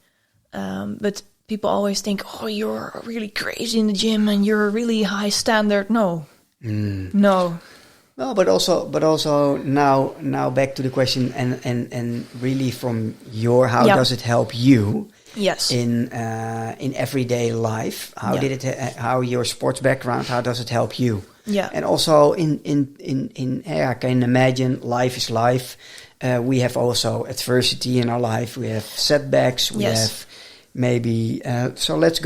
But people always think, oh, you're really crazy in the gym and you're a really high standard. No. No, but also now back to the question and really from how does it help you? Yes. In everyday life, how your sports background, how does it help you? Yeah. And also I can imagine life is life. We have also adversity in our life. We have setbacks. We have maybe. So let's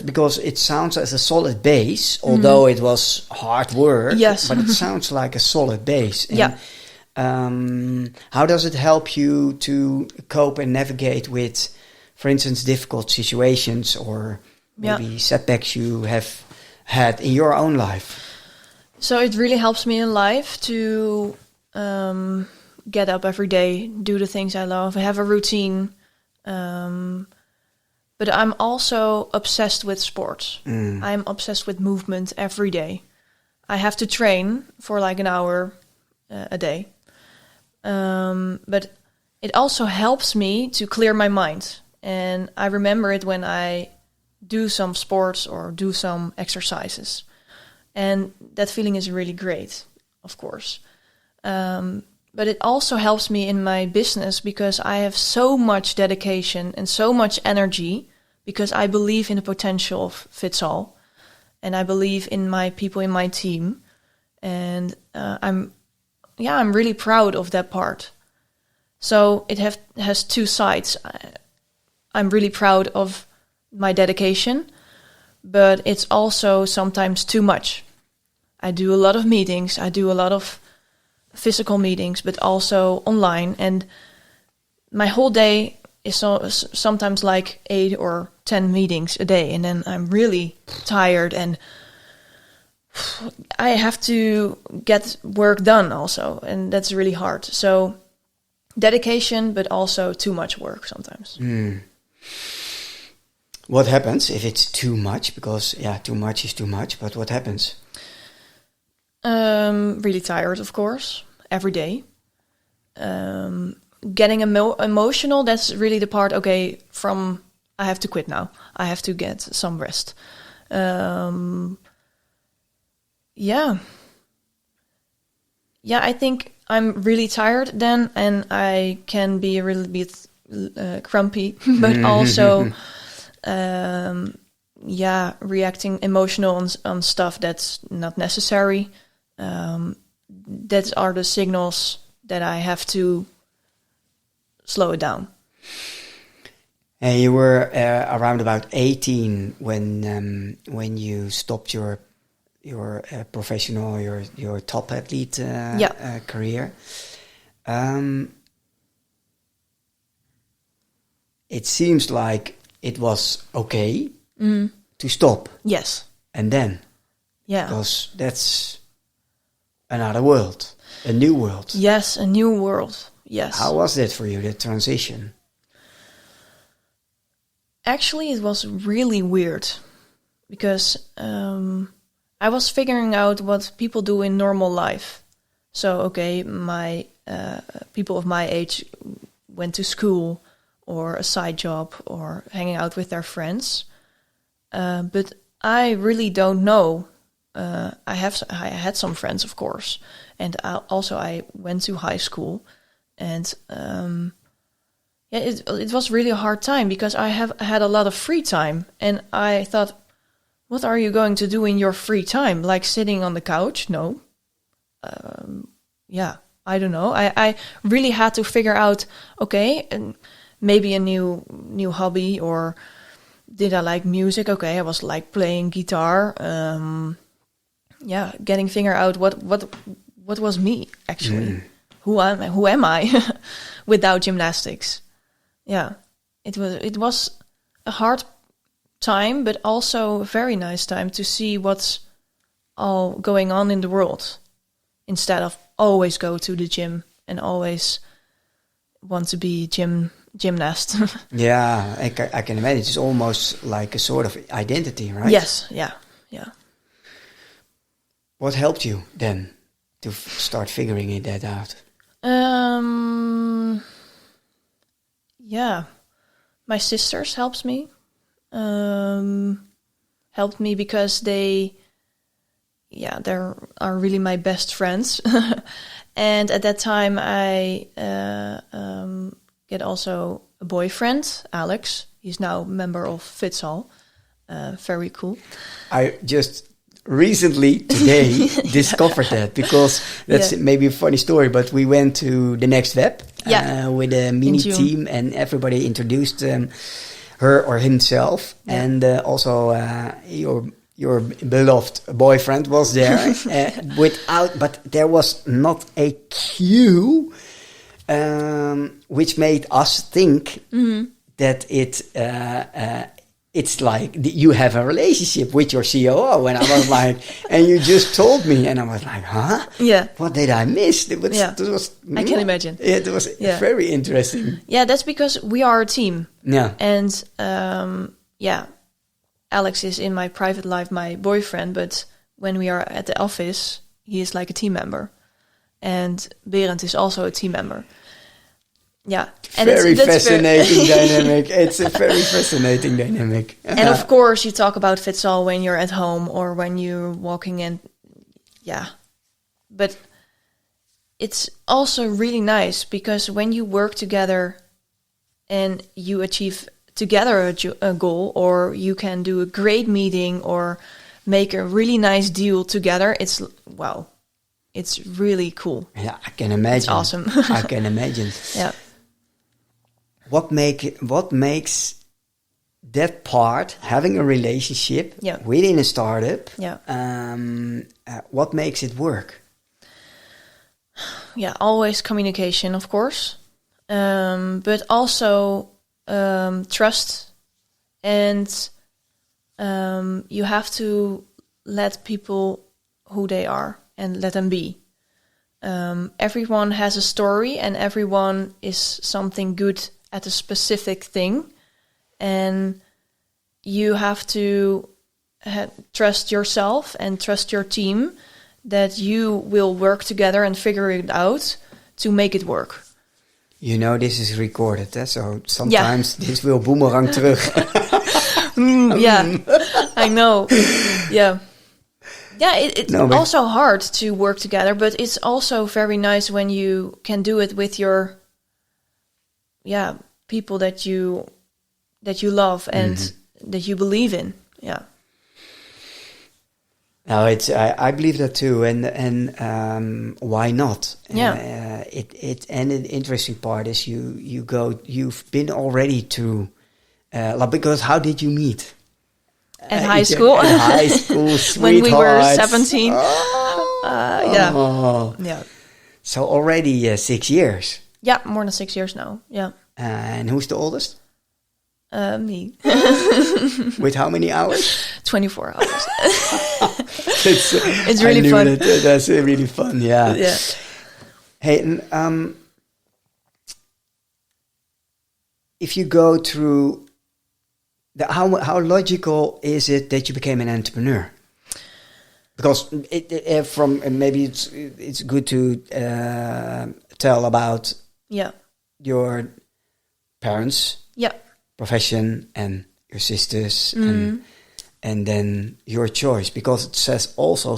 because it sounds as a solid base, although it was hard work. Yes. But it sounds like a solid base. And, How does it help you to cope and navigate with, for instance, difficult situations or maybe setbacks you have had in your own life? So it really helps me in life to get up every day, do the things I love, have a routine. But I'm also obsessed with sports. I'm obsessed with movement every day. I have to train for like an hour a day. But it also helps me to clear my mind. And I remember it when I do some sports or do some exercises. And that feeling is really great, of course. But it also helps me in my business because I have so much dedication and so much energy because I believe in the potential of VitsAll. And I believe in my people in my team. And I'm really proud of that part. So it has two sides. I'm really proud of my dedication, but it's also sometimes too much. I do a lot of meetings. I do a lot of physical meetings, but also online. And my whole day is sometimes like 8 or 10 meetings a day. And then I'm really tired and I have to get work done also. And that's really hard. So dedication, but also too much work sometimes. What happens if it's too much? Because, too much is too much. But what happens? Really tired, of course, every day. Getting emotional, that's really the part, I have to quit now. I have to get some rest. I think I'm really tired then, and I can be a little bit grumpy, but also, reacting emotional on stuff that's not necessary. That are the signals that I have to slow it down. And you were around about 18 when you stopped your professional, your top athlete career. It seems like it was okay to stop. Yes. And then, because that's another world, a new world. Yes, a new world. Yes. How was that for you, the transition? Actually, it was really weird because I was figuring out what people do in normal life. So, my people of my age went to school or a side job or hanging out with their friends. But I really don't know. I had some friends, of course, and I went to high school, and it was really a hard time because I had a lot of free time, and I thought, what are you going to do in your free time? Like sitting on the couch? No. I don't know. I really had to figure out, and maybe a new hobby, or did I like music? I was like playing guitar. Figure out what was me actually. Who am I without gymnastics? Yeah, it was a hard time, but also a very nice time to see what's all going on in the world, instead of always go to the gym and always want to be gymnast. Yeah, I can imagine. It's almost like a sort of identity, right? Yes, yeah. What helped you then to start figuring that out? My sisters helped me. Helped me because they are really my best friends. And at that time, I get also a boyfriend, Alex. He's now a member of VitsAll. Very cool. I just recently, today, discovered that, because that's maybe a funny story, but we went to the Next Web with a mini team, and everybody introduced her or himself, and also your beloved boyfriend was there, but there was not a cue, which made us think that it's like you have a relationship with your COO. And I was like, and you just told me, and I was like, huh? Yeah. What did I miss? It was, I can imagine. It was very interesting. Yeah, that's because we are a team. Yeah. And Alex is in my private life my boyfriend, but when we are at the office, he is like a team member. And Berend is also a team member. Yeah. And very fascinating dynamic. It's a very fascinating dynamic. And of course, you talk about VitsAll when you're at home or when you're walking in. Yeah. But it's also really nice because when you work together and you achieve together a goal, or you can do a great meeting or make a really nice deal together, it's really cool. Yeah, I can imagine. It's awesome. I can imagine. Yeah. What makes that part, having a relationship within a startup, what makes it work? Yeah, always communication, of course, but also trust, and you have to let people who they are and let them be. Everyone has a story, and everyone is something good at a specific thing, and you have to trust yourself and trust your team that you will work together and figure it out to make it work. You know, this is recorded, so sometimes this will boomerang terug. Yeah, I know. Yeah. Yeah, it's also hard to work together, but it's also very nice when you can do it with your people that you love and that you believe in. Yeah. No, I believe that too, and why not? Yeah. And the interesting part is you've been already to because how did you meet? At high school. At high school, when we were 17. Oh. Yeah. So already 6 years. Yeah, more than 6 years now. Yeah. And who's the oldest? Me. With how many hours? 24 hours. It's really fun. That's really fun. Yeah. Yeah. Hey, if you go through how logical is it that you became an entrepreneur? Because maybe it's good to tell about your parents, profession, and your sisters, and then your choice, because it says also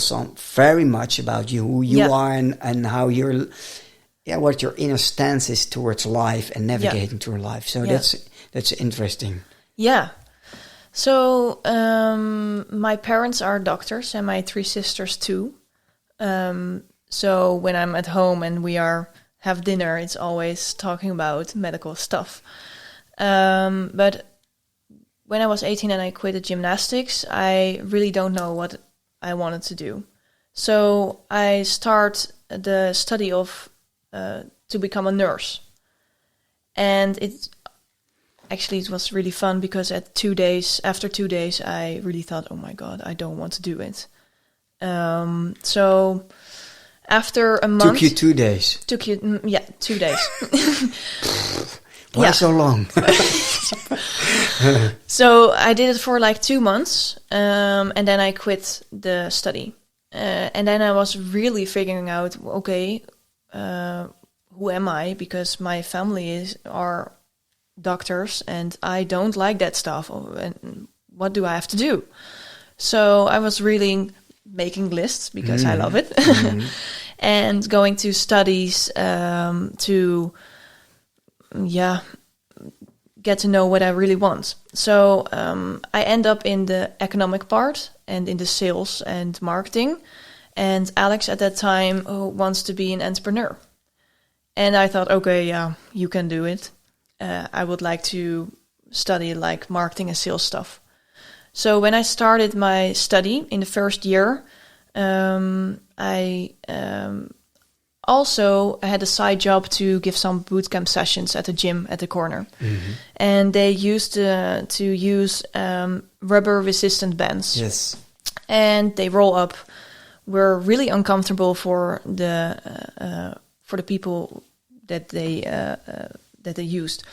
very much about you, who you are, and how what your inner stance is towards life and navigating through life. So that's interesting. Yeah. So my parents are doctors, and my 3 sisters too. So when I'm at home and we have dinner, it's always talking about medical stuff. But when I was 18 and I quit gymnastics, I really don't know what I wanted to do. So I start the study of to become a nurse. And it was really fun because after 2 days, I really thought, oh my God, I don't want to do it. So after a month... Took you 2 days? 2 days. Why so long? So I did it for like 2 months, and then I quit the study. And then I was really figuring out, okay, who am I? Because my family are doctors, and I don't like that stuff. And what do I have to do? So I was really making lists because I love it, and going to studies to get to know what I really want. So I end up in the economic part and in the sales and marketing. And Alex at that time wants to be an entrepreneur. And I thought, okay, you can do it. I would like to study like marketing and sales stuff. So when I started my study in the first year, I also had a side job to give some bootcamp sessions at the gym at the corner. And they used to use rubber resistant bands. Yes. And they roll up, were really uncomfortable for the people that they used.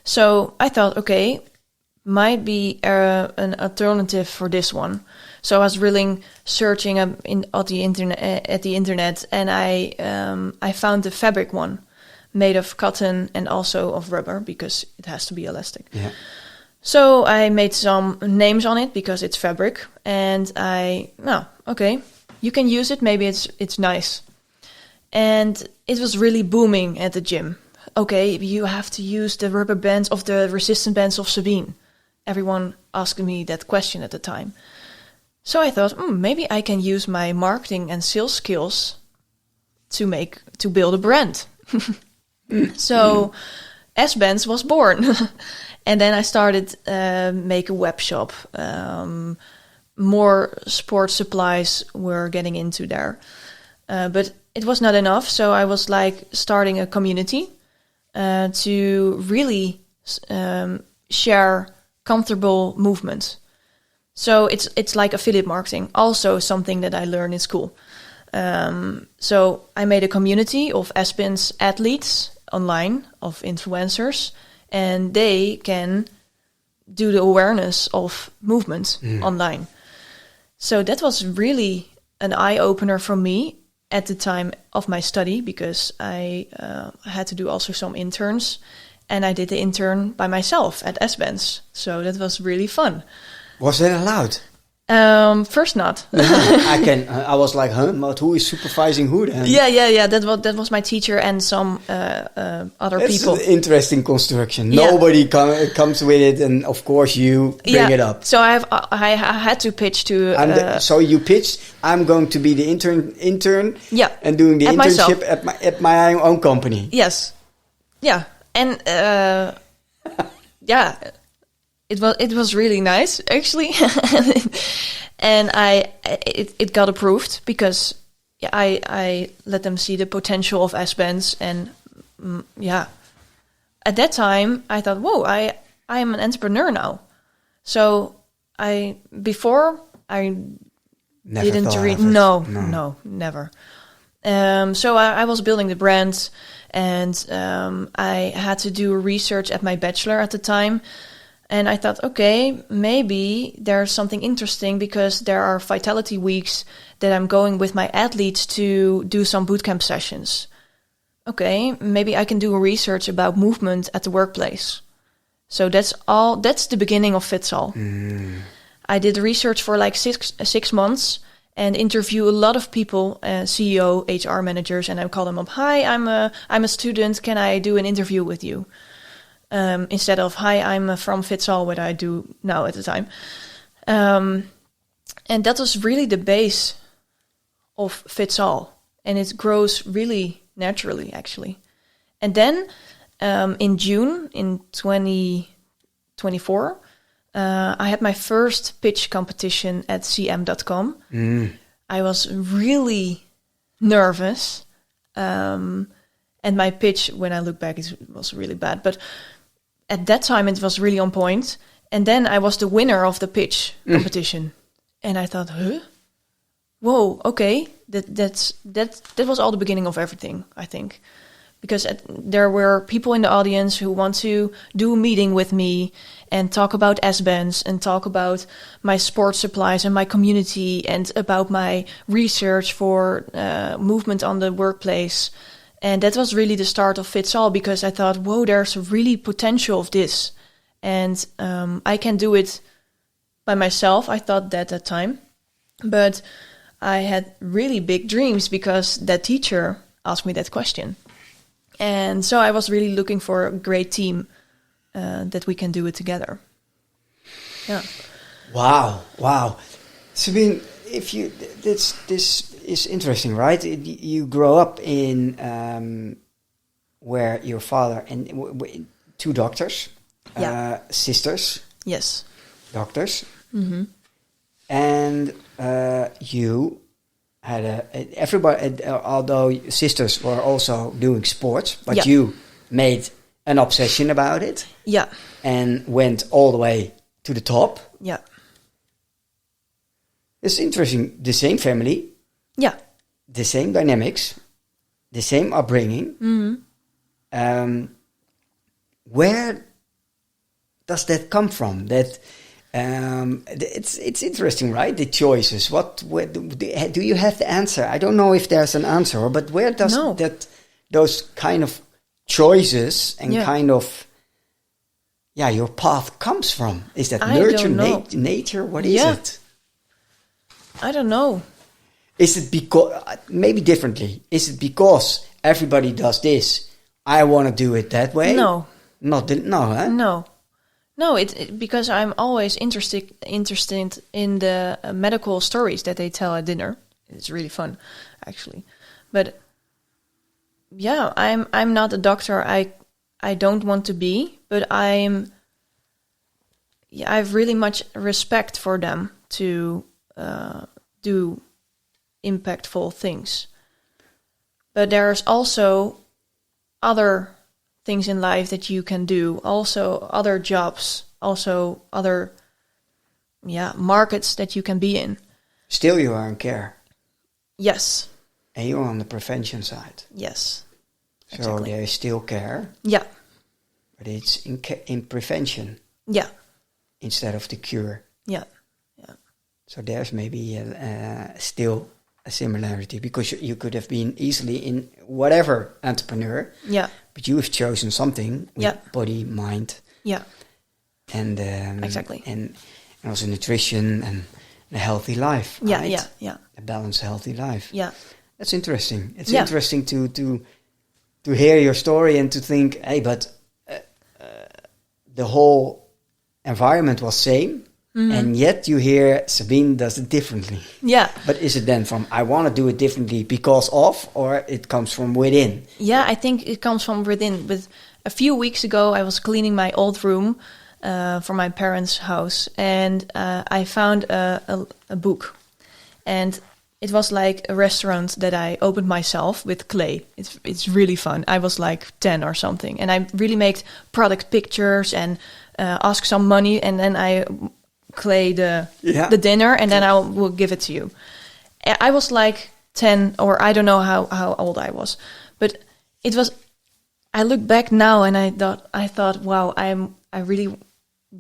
So I thought, okay, might be an alternative for this one. So I was really searching at the internet, and I found the fabric one, made of cotton and also of rubber because it has to be elastic. Yeah. So I made some names on it because it's fabric, and okay, you can use it. Maybe it's nice, and it was really booming at the gym. Okay, you have to use the rubber bands of the resistant bands of Sabine. Everyone asked me that question at the time. So I thought, maybe I can use my marketing and sales skills to build a brand. So S-Bands was born. And then I started make a web shop. More sports supplies were getting into there. But it was not enough. So I was like starting a community to really share comfortable movement. So it's like affiliate marketing, also something that I learned in school. So I made a community of S-Bands athletes online, of influencers, and they can do the awareness of movement online. So that was really an eye-opener for me at the time of my study, because I had to do also some interns, and I did the intern by myself at S-Bands. So that was really fun. Was that allowed? First not. I was like, but who is supervising who then? Yeah. That was my teacher and some other people. It's an interesting construction. Nobody comes with it, and of course you bring it up. So I had to pitch to. So you pitched. I'm going to be the intern. Yeah. And doing the internship myself. at my own company. Yes. Yeah. And yeah. It was really nice, actually, and it got approved because I let them see the potential of S-Bands, and at that time I thought, whoa, I am an entrepreneur now. So before I never didn't read. No, never. So I was building the brand, and I had to do research at my bachelor at the time. And I thought, okay, maybe there's something interesting because there are vitality weeks that I'm going with my athletes to do some bootcamp sessions. Okay, maybe I can do research about movement at the workplace. So that's the beginning of VitsAll. I did research for like six months and interview a lot of people, CEO, HR managers, and I call them up. Hi, I'm a student. Can I do an interview with you? Instead of, hi, I'm from VitsAll, what I do now at the time. And that was really the base of VitsAll. And it grows really naturally, actually. And then in June in 2024, I had my first pitch competition at cm.com. I was really nervous. And my pitch, when I look back, it was really bad. But at that time, it was really on point. And then I was the winner of the pitch competition. And I thought, whoa, okay. That was all the beginning of everything, I think. Because there were people in the audience who want to do a meeting with me and talk about S-Bands and talk about my sports supplies and my community and about my research for movement on the workplace. And that was really the start of VitsAll, because I thought, whoa, there's really potential of this. And I can do it by myself. I thought that at that time. But I had really big dreams because that teacher asked me that question. And so I was really looking for a great team that we can do it together. Yeah. Wow. Sabine, this is interesting, right? You grow up in where your father and two doctors, sisters. Yes. Doctors. and you had everybody. Although sisters were also doing sports, but you made an obsession about it. Yeah. And went all the way to the top. Yeah. It's interesting. The same family. Yeah. The same dynamics. The same upbringing. Where does that come from? That it's interesting, right? The choices. Do you have the answer? I don't know if there's an answer, but where does those kind of choices and kind of your path comes from? Is that nurture, nature? What is it? I don't know. Is it because, maybe differently, is it because everybody does this, I want to do it that way? No. Huh? No, it because I'm always interested in the medical stories that they tell at dinner. It's really fun, actually. But yeah, I'm not a doctor. I don't want to be, but I've really much respect for them to do impactful things. But there's also other things in life that you can do, also other jobs, also other markets that you can be in. Still you are in care. Yes. And you're on the prevention side. Yes. So exactly. there is still care. Yeah. But it's in prevention. Yeah. Instead of the cure. Yeah. So there's maybe still a similarity, because you could have been easily in whatever entrepreneur. Yeah. But you have chosen something with body, mind. Yeah. And exactly. And also nutrition and a healthy life. Yeah, right? yeah. A balanced, healthy life. Yeah. That's interesting. It's interesting to hear your story and to think, hey, but the whole environment was same. And yet you hear Sabine does it differently. Yeah. But is it then from, I want to do it differently because of, or it comes from within? Yeah, I think it comes from within. But a few weeks ago, I was cleaning my old room for my parents' house. And I found a book. And it was like a restaurant that I opened myself with clay. It's really fun. I was like 10 or something. And I really made product pictures and ask some money. And then I clay the dinner, and then I will give it to you. I was like 10, or I don't know how old I was, but it was. I look back now and I thought, wow, I really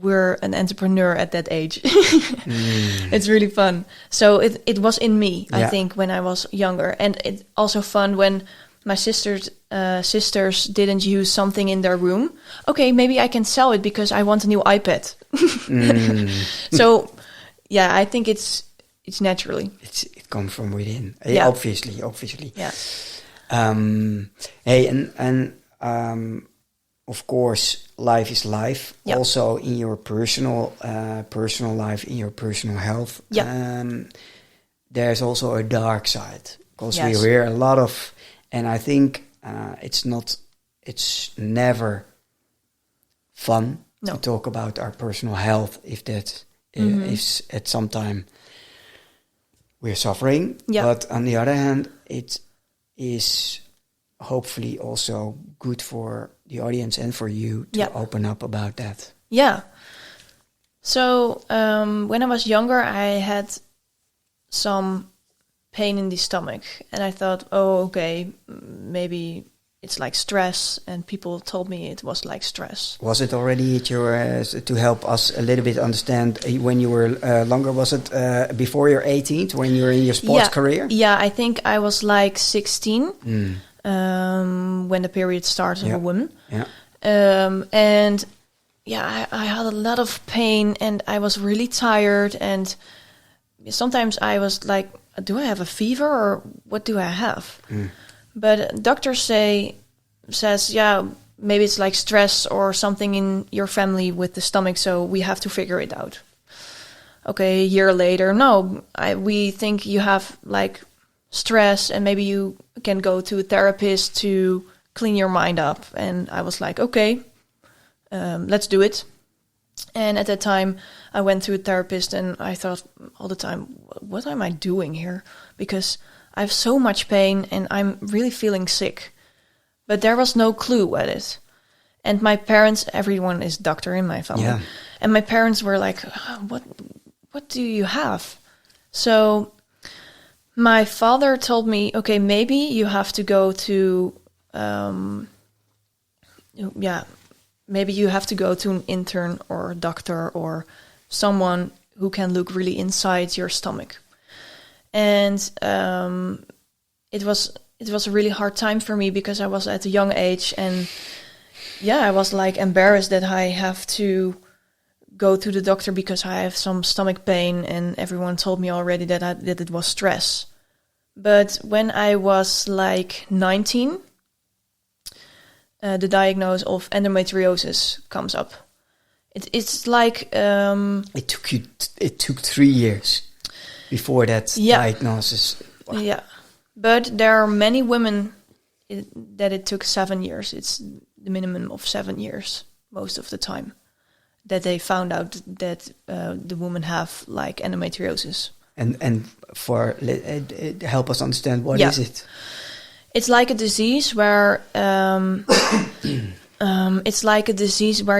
were an entrepreneur at that age. It's really fun. So it was in me, I think, when I was younger, and it's also fun when my sisters didn't use something in their room. Okay, maybe I can sell it because I want a new iPad. So, yeah, I think it's naturally. It comes from within. Obviously. Yeah. Hey, and of course, life is life. Yeah. Also, in your personal life, in your personal health. Yeah. There's also a dark side, because we Yes. hear a lot of. And I think it's never fun to talk about our personal health if that is at some time we're suffering. Yeah. But on the other hand, it is hopefully also good for the audience and for you to open up about that. Yeah. So when I was younger, I had some pain in the stomach, and I thought, oh, okay, maybe it's like stress, and people told me it was like stress. Was it already at your to help us a little bit understand when you were longer? Was it before your 18th, when you were in your sports career? Yeah, I think I was like 16 when the period starts in a woman. Yeah. And yeah, I had a lot of pain, and I was really tired, and sometimes I was like, do I have a fever or what do I have? But doctors says, yeah, maybe it's like stress or something in your family with the stomach, so we have to figure it out. Okay, a year later, we think you have like stress, and maybe you can go to a therapist to clean your mind up. And I was like, okay, let's do it. And at that time, I went to a therapist, and I thought all the time, what am I doing here? Because I have so much pain, and I'm really feeling sick. But there was no clue at it. And my parents, everyone is doctor in my family. Yeah. And my parents were like, what do you have? So my father told me, okay, maybe you have to go to, maybe you have to go to an intern or a doctor or someone who can look really inside your stomach. And it was a really hard time for me because I was at a young age, and I was like embarrassed that I have to go to the doctor because I have some stomach pain, and everyone told me already that it was stress. But when I was like 19, the diagnosis of endometriosis comes up. It's like It took 3 years before that diagnosis. Wow. Yeah, but there are many women that it took 7 years. It's the minimum of 7 years most of the time that they found out that the women have like endometriosis. And for help us understand, what is it? It's like a disease where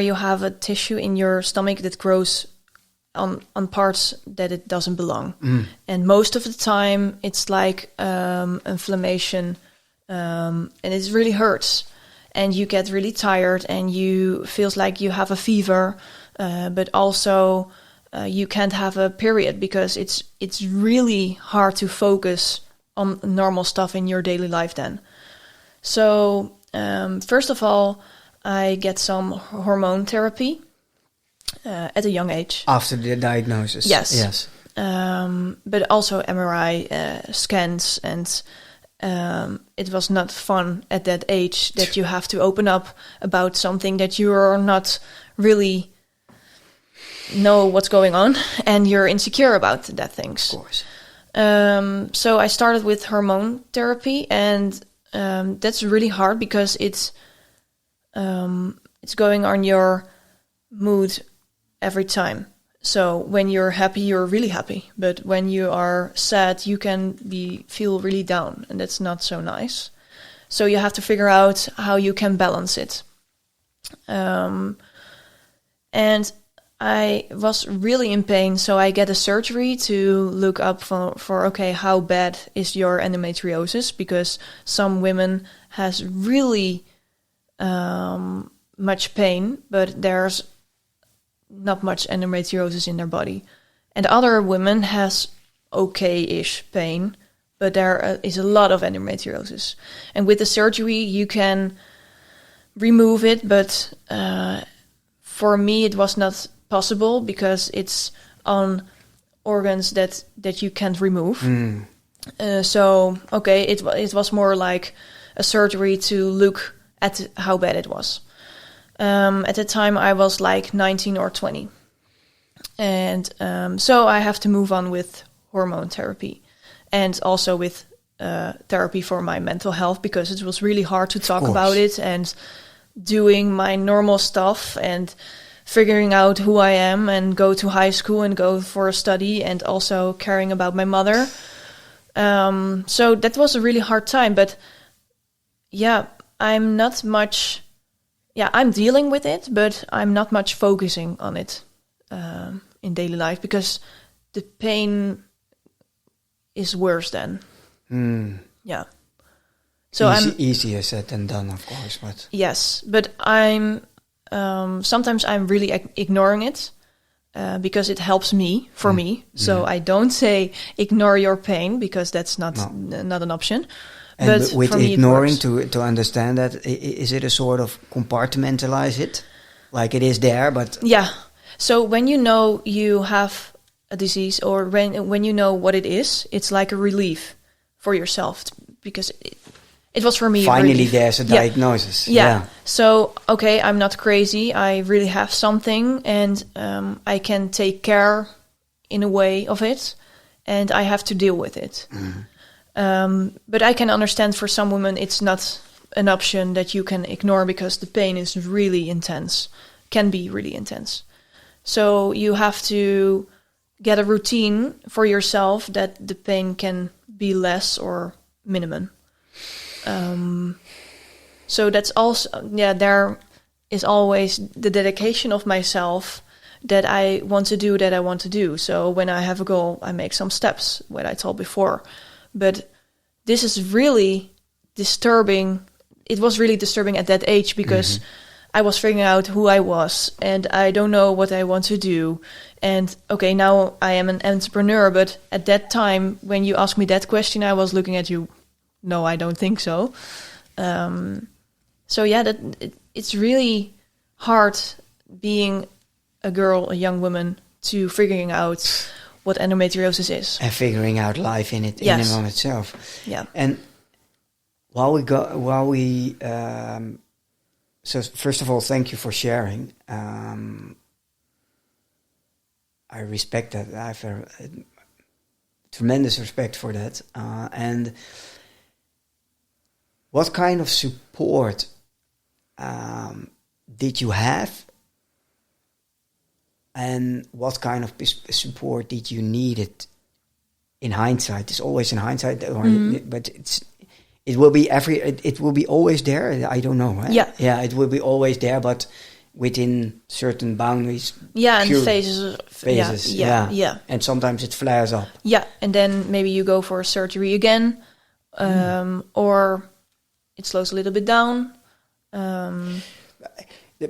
you have a tissue in your stomach that grows on parts that it doesn't belong. And most of the time it's like inflammation, and it really hurts, and you get really tired, and you feels like you have a fever, but also you can't have a period because it's really hard to focus on normal stuff in your daily life then. So first of all, I get some hormone therapy at a young age. After the diagnosis? Yes. But also MRI scans, and it was not fun at that age that you have to open up about something that you're not really know what's going on, and you're insecure about that things. Of course. So I started with hormone therapy, and that's really hard because it's going on your mood every time. So when you're happy, you're really happy, but when you are sad, you can feel really down, and that's not so nice. So you have to figure out how you can balance it. And I was really in pain, so I get a surgery to look up for okay, how bad is your endometriosis? Because some women has really much pain, but there's not much endometriosis in their body. And other women has okay-ish pain, but there is a lot of endometriosis. And with the surgery, you can remove it, but for me, it was not possible because it's on organs that you can't remove. So okay, it was more like a surgery to look at how bad it was. At the time I was like 19 or 20, and so I have to move on with hormone therapy, and also with therapy for my mental health, because it was really hard to talk about it, and doing my normal stuff and figuring out who I am, and go to high school and go for a study, and also caring about my mother. So that was a really hard time, but I'm not much, I'm dealing with it, but I'm not much focusing on it in daily life, because the pain is worse then. Yeah. So easier said than done, of course, but yes, but sometimes I'm really ignoring it because it helps me, for me. So I don't say ignore your pain, because that's not an option. And but with ignoring, to understand that, is it a sort of compartmentalize it? Like it is there, but... Yeah. So when you know you have a disease, or when you know what it is, it's like a relief for yourself, because it was for me. Finally, there's a diagnosis. Yeah. So, okay, I'm not crazy. I really have something, and I can take care in a way of it, and I have to deal with it. But I can understand for some women it's not an option that you can ignore, because the pain is really intense, can be really intense. So you have to get a routine for yourself that the pain can be less or minimum. So that's also, there is always the dedication of myself that I want to do. So when I have a goal, I make some steps, what I told before. But this is really disturbing. It was really disturbing at that age because I was figuring out who I was and I don't know what I want to do. And okay, now I am an entrepreneur, but at that time, when you asked me that question, I was looking at you. No, I don't think so. It's really hard being a girl, a young woman, to figuring out what endometriosis is. And figuring out life in it, in and on itself. Yeah. And so first of all, thank you for sharing. I respect that. I have a tremendous respect for that. And what kind of support did you have? And what kind of support did you need it in hindsight? It's always in hindsight, but it will be always there. I don't know. Right? Yeah, it will be always there, but within certain boundaries. Yeah, and phases. Yeah. And sometimes it flares up. Yeah, and then maybe you go for surgery again, or it slows a little bit down.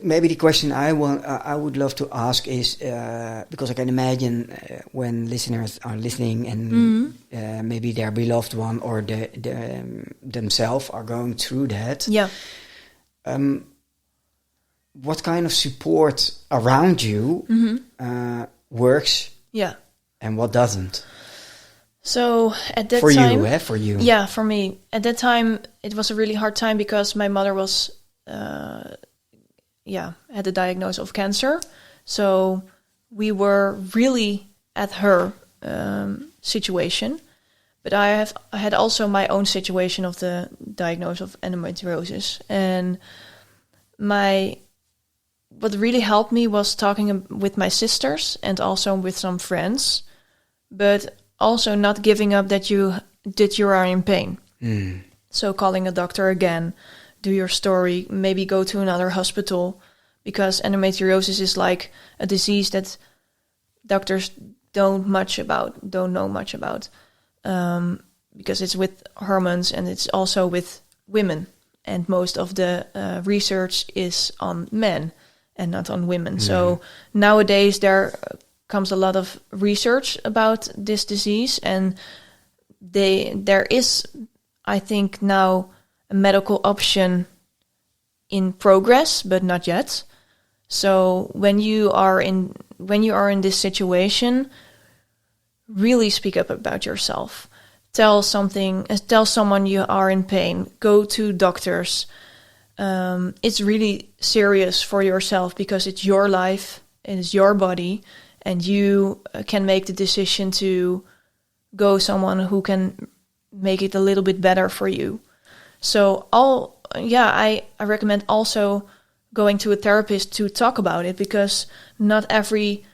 Maybe the question I would love to ask is because I can imagine when listeners are listening and maybe their beloved one or themselves are going through that. Yeah. What kind of support around you works? Yeah. And what doesn't? So at that for time, for you. Yeah, for me at that time it was a really hard time because my mother was. Had the diagnosis of cancer. So we were really at her situation. But I had also my own situation of the diagnosis of endometriosis. And what really helped me was talking with my sisters and also with some friends, but also not giving up that you are in pain. So calling a doctor again, do your story, maybe go to another hospital, because endometriosis is like a disease that doctors don't know much about, because it's with hormones and it's also with women, and most of the research is on men and not on women. So nowadays there comes a lot of research about this disease, and there is, I think now, a medical option in progress, but not yet. So when you are in this situation, really speak up about yourself. Tell someone you are in pain. Go to doctors. It's really serious for yourself because it's your life, it is your body, and you can make the decision to go someone who can make it a little bit better for you. So I recommend also going to a therapist to talk about it, because not everyone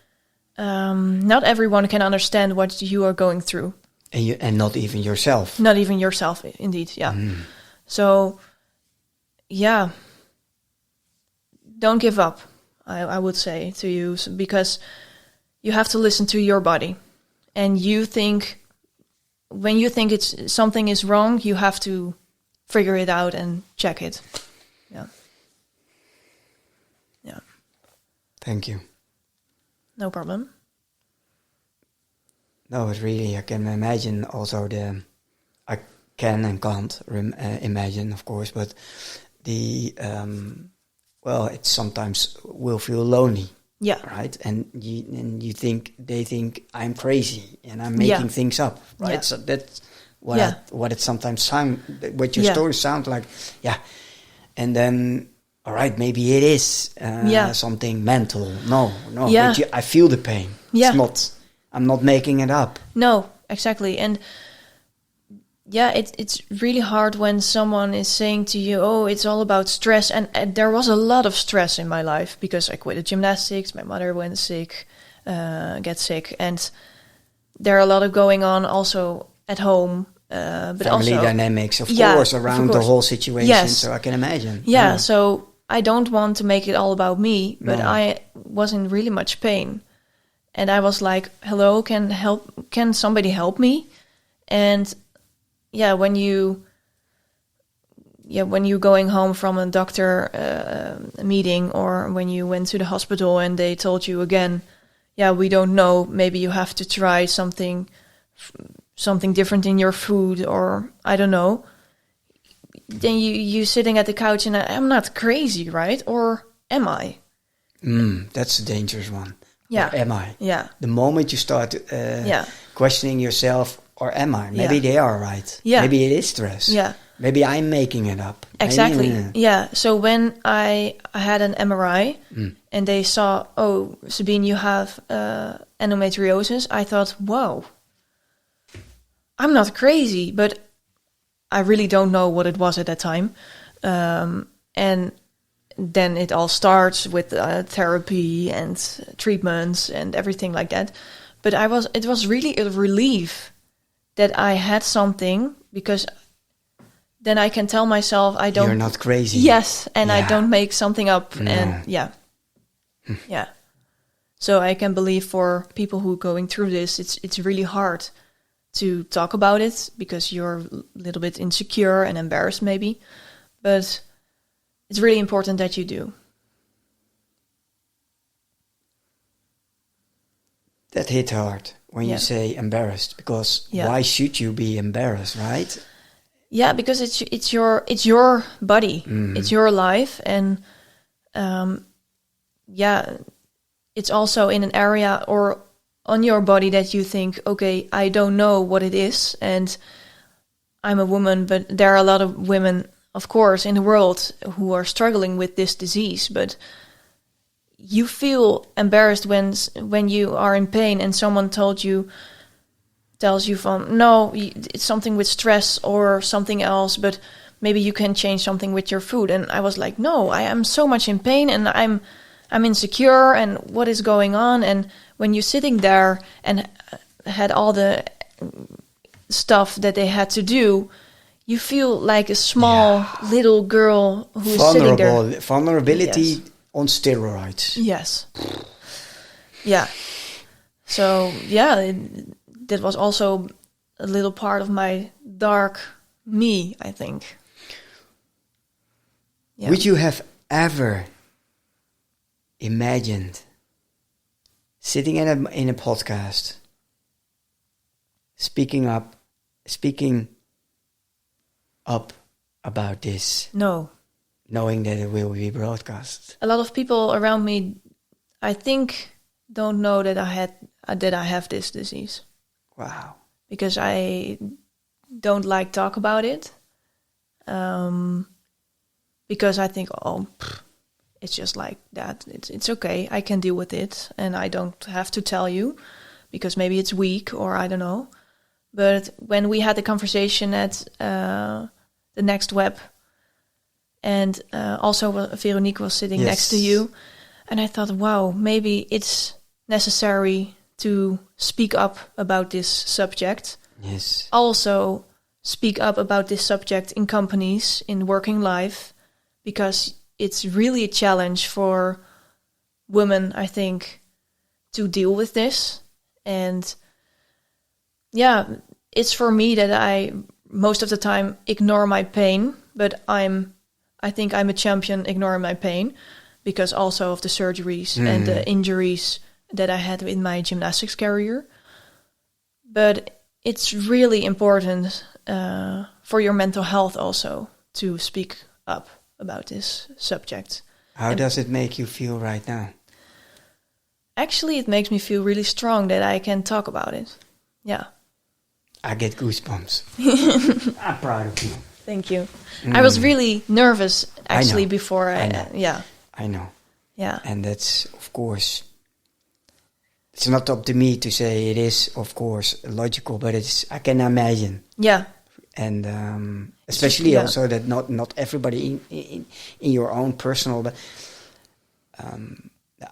can understand what you are going through. And not even yourself. Not even yourself, indeed, yeah. So, yeah, don't give up, I would say to you, because you have to listen to your body. And when you think something is wrong, you have to figure it out and check it. Yeah. Thank you. No problem. No, it really, I can imagine also I can and can't imagine, of course, but it sometimes will feel lonely. Yeah. Right. And they think I'm crazy and I'm making things up. Right. Yeah. So that's what it sometimes what your stories sound like. Yeah. And then, all right, maybe it is something mental. No. Yeah. But I feel the pain. Yeah. I'm not making it up. No, exactly. And it's really hard when someone is saying to you, oh, it's all about stress. And there was a lot of stress in my life because I quit gymnastics. My mother went sick, get sick. And there are a lot of going on also at home. But family also dynamics, of course, around the whole situation. Yes. So I can imagine. Yeah, so I don't want to make it all about me, but No. I was in really much pain. And I was like, hello, can somebody help me? And when you're going home from a doctor meeting, or when you went to the hospital and they told you again, we don't know, maybe you have to try something different in your food, or I don't know. Then you sitting at the couch and I'm not crazy, right? Or am I? That's a dangerous one. Yeah. Or am I? Yeah. The moment you start questioning yourself, or am I? Maybe they are right. Yeah. Maybe it is stress. Yeah. Maybe I'm making it up. Exactly. Maybe, Yeah. So when I had an MRI and they saw, oh, Sabine, you have endometriosis, I thought, whoa, I'm not crazy, but I really don't know what it was at that time. And then it all starts with therapy and treatments and everything like that. But it was really a relief that I had something, because then I can tell myself you're not crazy. Yes, and I don't make something up. No. And yeah. So I can believe for people who are going through this, it's really hard to talk about it because you're a little bit insecure and embarrassed maybe. But it's really important that you do. That hit hard when you say embarrassed, because why should you be embarrassed, right? Yeah, because it's your body, it's your life, and it's also in an area or on your body that you think, okay, I don't know what it is, and I'm a woman, but there are a lot of women, of course, in the world who are struggling with this disease, but you feel embarrassed when you are in pain and someone tells you no, it's something with stress or something else, but maybe you can change something with your food. And I was like, no, I am so much in pain and I'm insecure, and what is going on? And when you're sitting there and had all the stuff that they had to do, you feel like a small little girl who's sitting there. Vulnerability on steroids. Yes. Yeah. So, that was also a little part of my dark me, I think. Yeah. Would you have ever imagined sitting in a podcast, speaking up about this? No. Knowing that it will be broadcast. A lot of people around me, I think, don't know that I have this disease. Wow. Because I don't like talk about it. Because I think, it's just like that. It's okay. I can deal with it, and I don't have to tell you because maybe it's weak or I don't know. But when we had the conversation at the Next Web, and also Veronique was sitting next to you, and I thought, wow, maybe it's necessary to speak up about this subject. Yes. Also speak up about this subject in companies, in working life, because it's really a challenge for women, I think, to deal with this. And it's for me that I most of the time ignore my pain, but I think I'm a champion ignoring my pain because also of the surgeries and the injuries that I had in my gymnastics career. But it's really important for your mental health also to speak up about this subject. How does it make you feel right now? Actually, it makes me feel really strong that I can talk about it. Yeah. I get goosebumps. I'm proud of you. Thank you. I was really nervous actually before I know. I know. Yeah. And that's, of course, it's not up to me to say it is, of course, logical, but I can imagine. Yeah. And especially also that not everybody in your own personal, but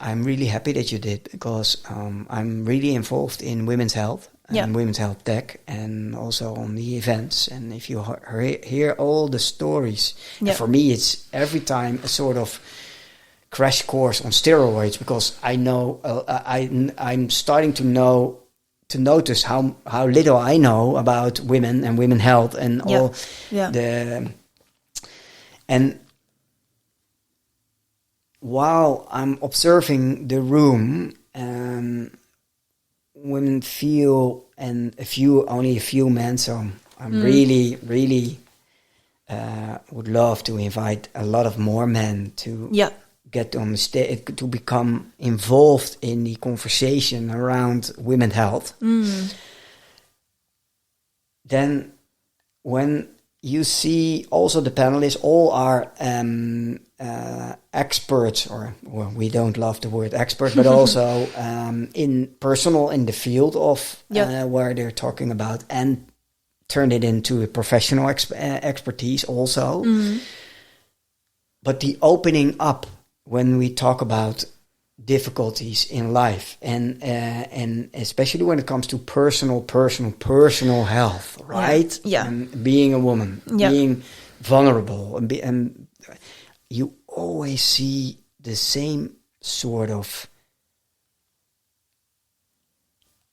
I'm really happy that you did, because I'm really involved in women's health and women's health tech, and also on the events. And if you hear all the stories, for me it's every time a sort of crash course on steroids, because I know I'm starting to notice how little I know about women and women health and all and while I'm observing the room, women feel, and only a few men, so I'm really would love to invite a lot of more men to get on the stage, to become involved in the conversation around women's health. Then when you see also the panelists, all are experts, or well, we don't love the word expert, but also in the field of where they're talking about, and turn it into a professional expertise also. But the opening up when we talk about difficulties in life, and especially when it comes to personal health, right? And being a woman, being vulnerable, and you always see the same sort of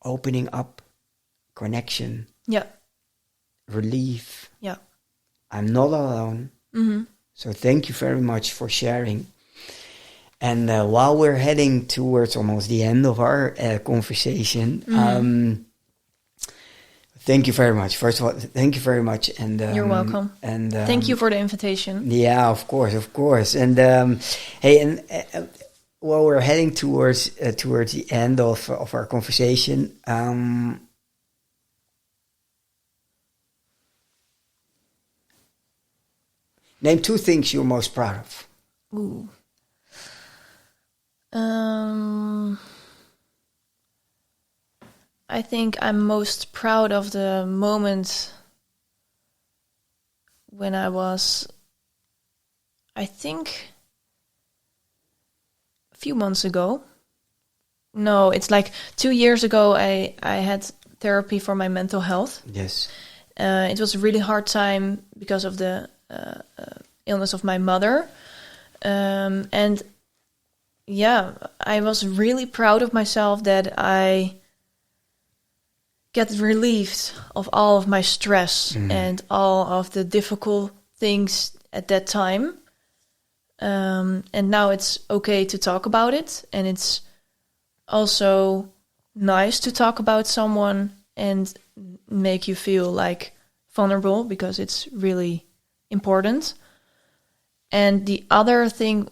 opening up, connection, relief. I'm not alone. So thank you very much for sharing. And while we're heading towards almost the end of our conversation, thank you very much. First of all, thank you very much. And you're welcome. And thank you for the invitation. Yeah, of course. And hey, and while we're heading towards the end of our conversation, name 2 things you're most proud of. Ooh. I think I'm most proud of the moment when I was, I think, a few months ago. No, it's like 2 years ago I had therapy for my mental health. Yes. It was a really hard time because of the illness of my mother. And I was really proud of myself that I get relieved of all of my stress and all of the difficult things at that time. And now it's okay to talk about it. And it's also nice to talk about someone and make you feel like vulnerable, because it's really important. And the other thing,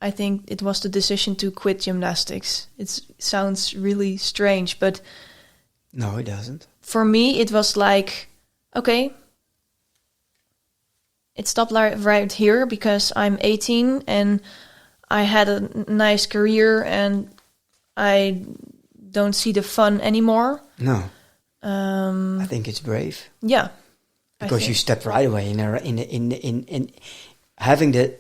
I think it was the decision to quit gymnastics. It sounds really strange, but no, it doesn't. For me, it was like, okay, it stopped right here, because I'm 18 and I had a nice career and I don't see the fun anymore. No, I think it's brave. Yeah, because you stepped right away in having the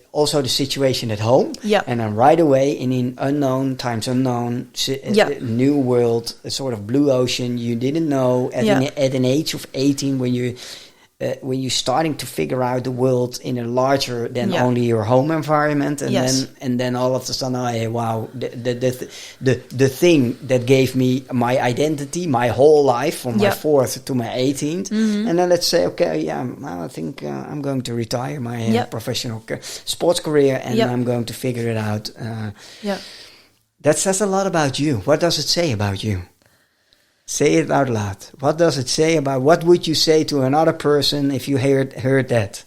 situation at home, and then right away in an unknown times unknown new world, a sort of blue ocean you didn't know at an age of 18, when you're starting to figure out the world in a larger than only your home environment, and then all of a sudden, wow, the thing that gave me my identity, my whole life, from my 4th to my 18th, and then let's say, okay, I think I'm going to retire my professional sports career, and I'm going to figure it out. That says a lot about you. What does it say about you? Say it out loud. What does it say about? What would you say to another person if you heard that?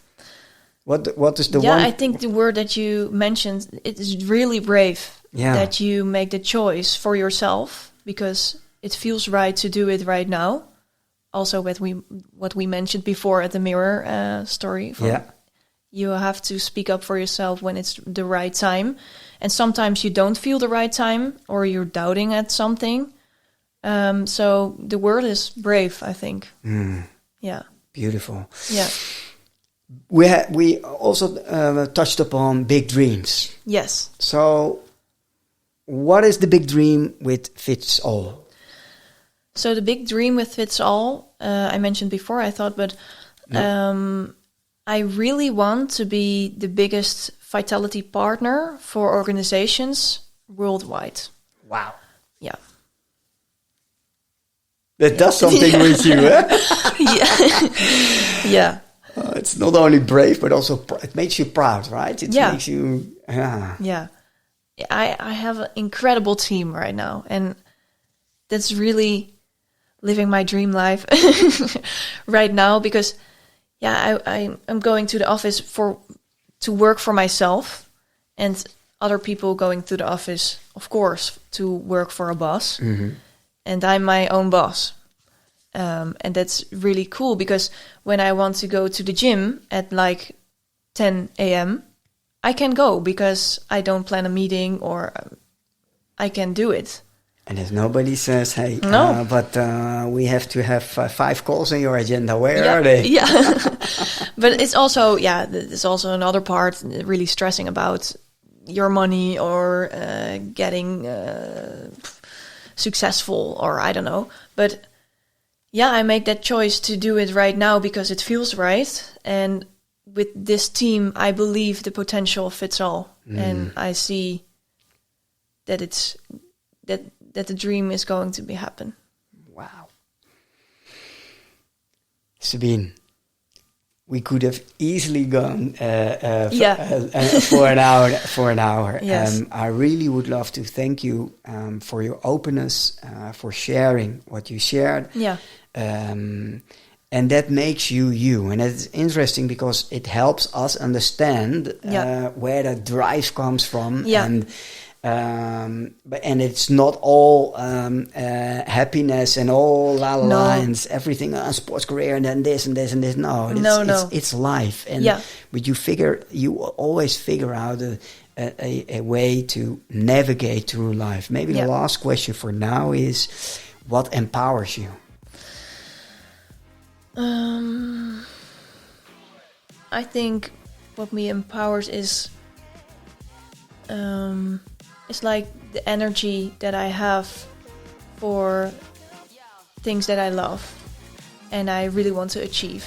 What is the one? I think the word that you mentioned, it is really brave that you make the choice for yourself, because it feels right to do it right now. Also, what we mentioned before at the mirror story. You have to speak up for yourself when it's the right time, and sometimes you don't feel the right time, or you're doubting at something. So the word is brave, I think. Yeah. Beautiful. Yeah. We also touched upon big dreams. Yes. So what is the big dream with VitsAll? So the big dream with VitsAll, I mentioned before, I thought, but I really want to be the biggest vitality partner for organizations worldwide. Wow. Yeah. That does something with you, eh? Yeah. Yeah. It's not only brave, but also it makes you proud, right? It Yeah. makes you... Yeah. I have an incredible team right now, and that's really living my dream life right now, because I'm going to the office to work for myself, and other people going to the office, of course, to work for a boss. And I'm my own boss. And that's really cool, because when I want to go to the gym at like 10 a.m., I can go because I don't plan a meeting, or I can do it. And if nobody says, hey, No. but we have to have 5 calls on your agenda, where are they? Yeah. But it's also, there's also another part really stressing about your money, or getting successful, or I don't know. But I make that choice to do it right now because it feels right. And with this team, I believe the potential of VitsAll. And I see that that the dream is going to be happen. Wow. Sabine, we could have easily gone for an hour. Yes. I really would love to thank you for your openness, for sharing what you shared. Yeah. And that makes you. And it's interesting because it helps us understand where the drive comes from. Yeah. And it's not all happiness and all lines, everything on sports career and then this and this and this. No, it's life. And but you always figure out a way to navigate through life. Maybe the last question for now is, what empowers you? I think what me empowers is it's like the energy that I have for things that I love and I really want to achieve.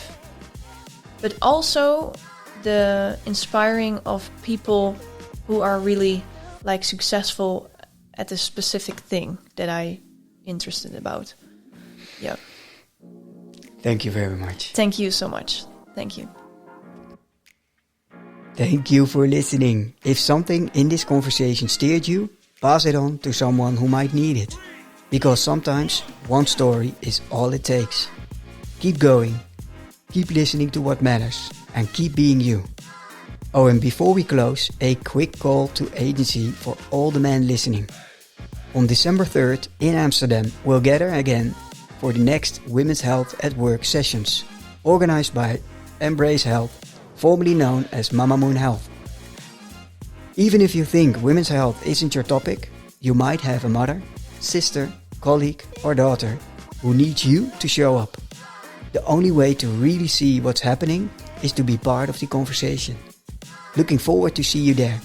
But also the inspiring of people who are really like successful at a specific thing that I'm interested about. Yeah. Thank you very much. Thank you so much. Thank you. Thank you for listening. If something in this conversation steered you, pass it on to someone who might need it. Because sometimes one story is all it takes. Keep going, keep listening to what matters, and keep being you. Oh, and before we close, a quick call to agency for all the men listening. On December 3rd in Amsterdam, we'll gather again for the next Women's Health at Work sessions, organized by Embrace Health, formerly known as Mama Moon Health. Even if you think women's health isn't your topic, you might have a mother, sister, colleague or daughter who needs you to show up. The only way to really see what's happening is to be part of the conversation. Looking forward to see you there.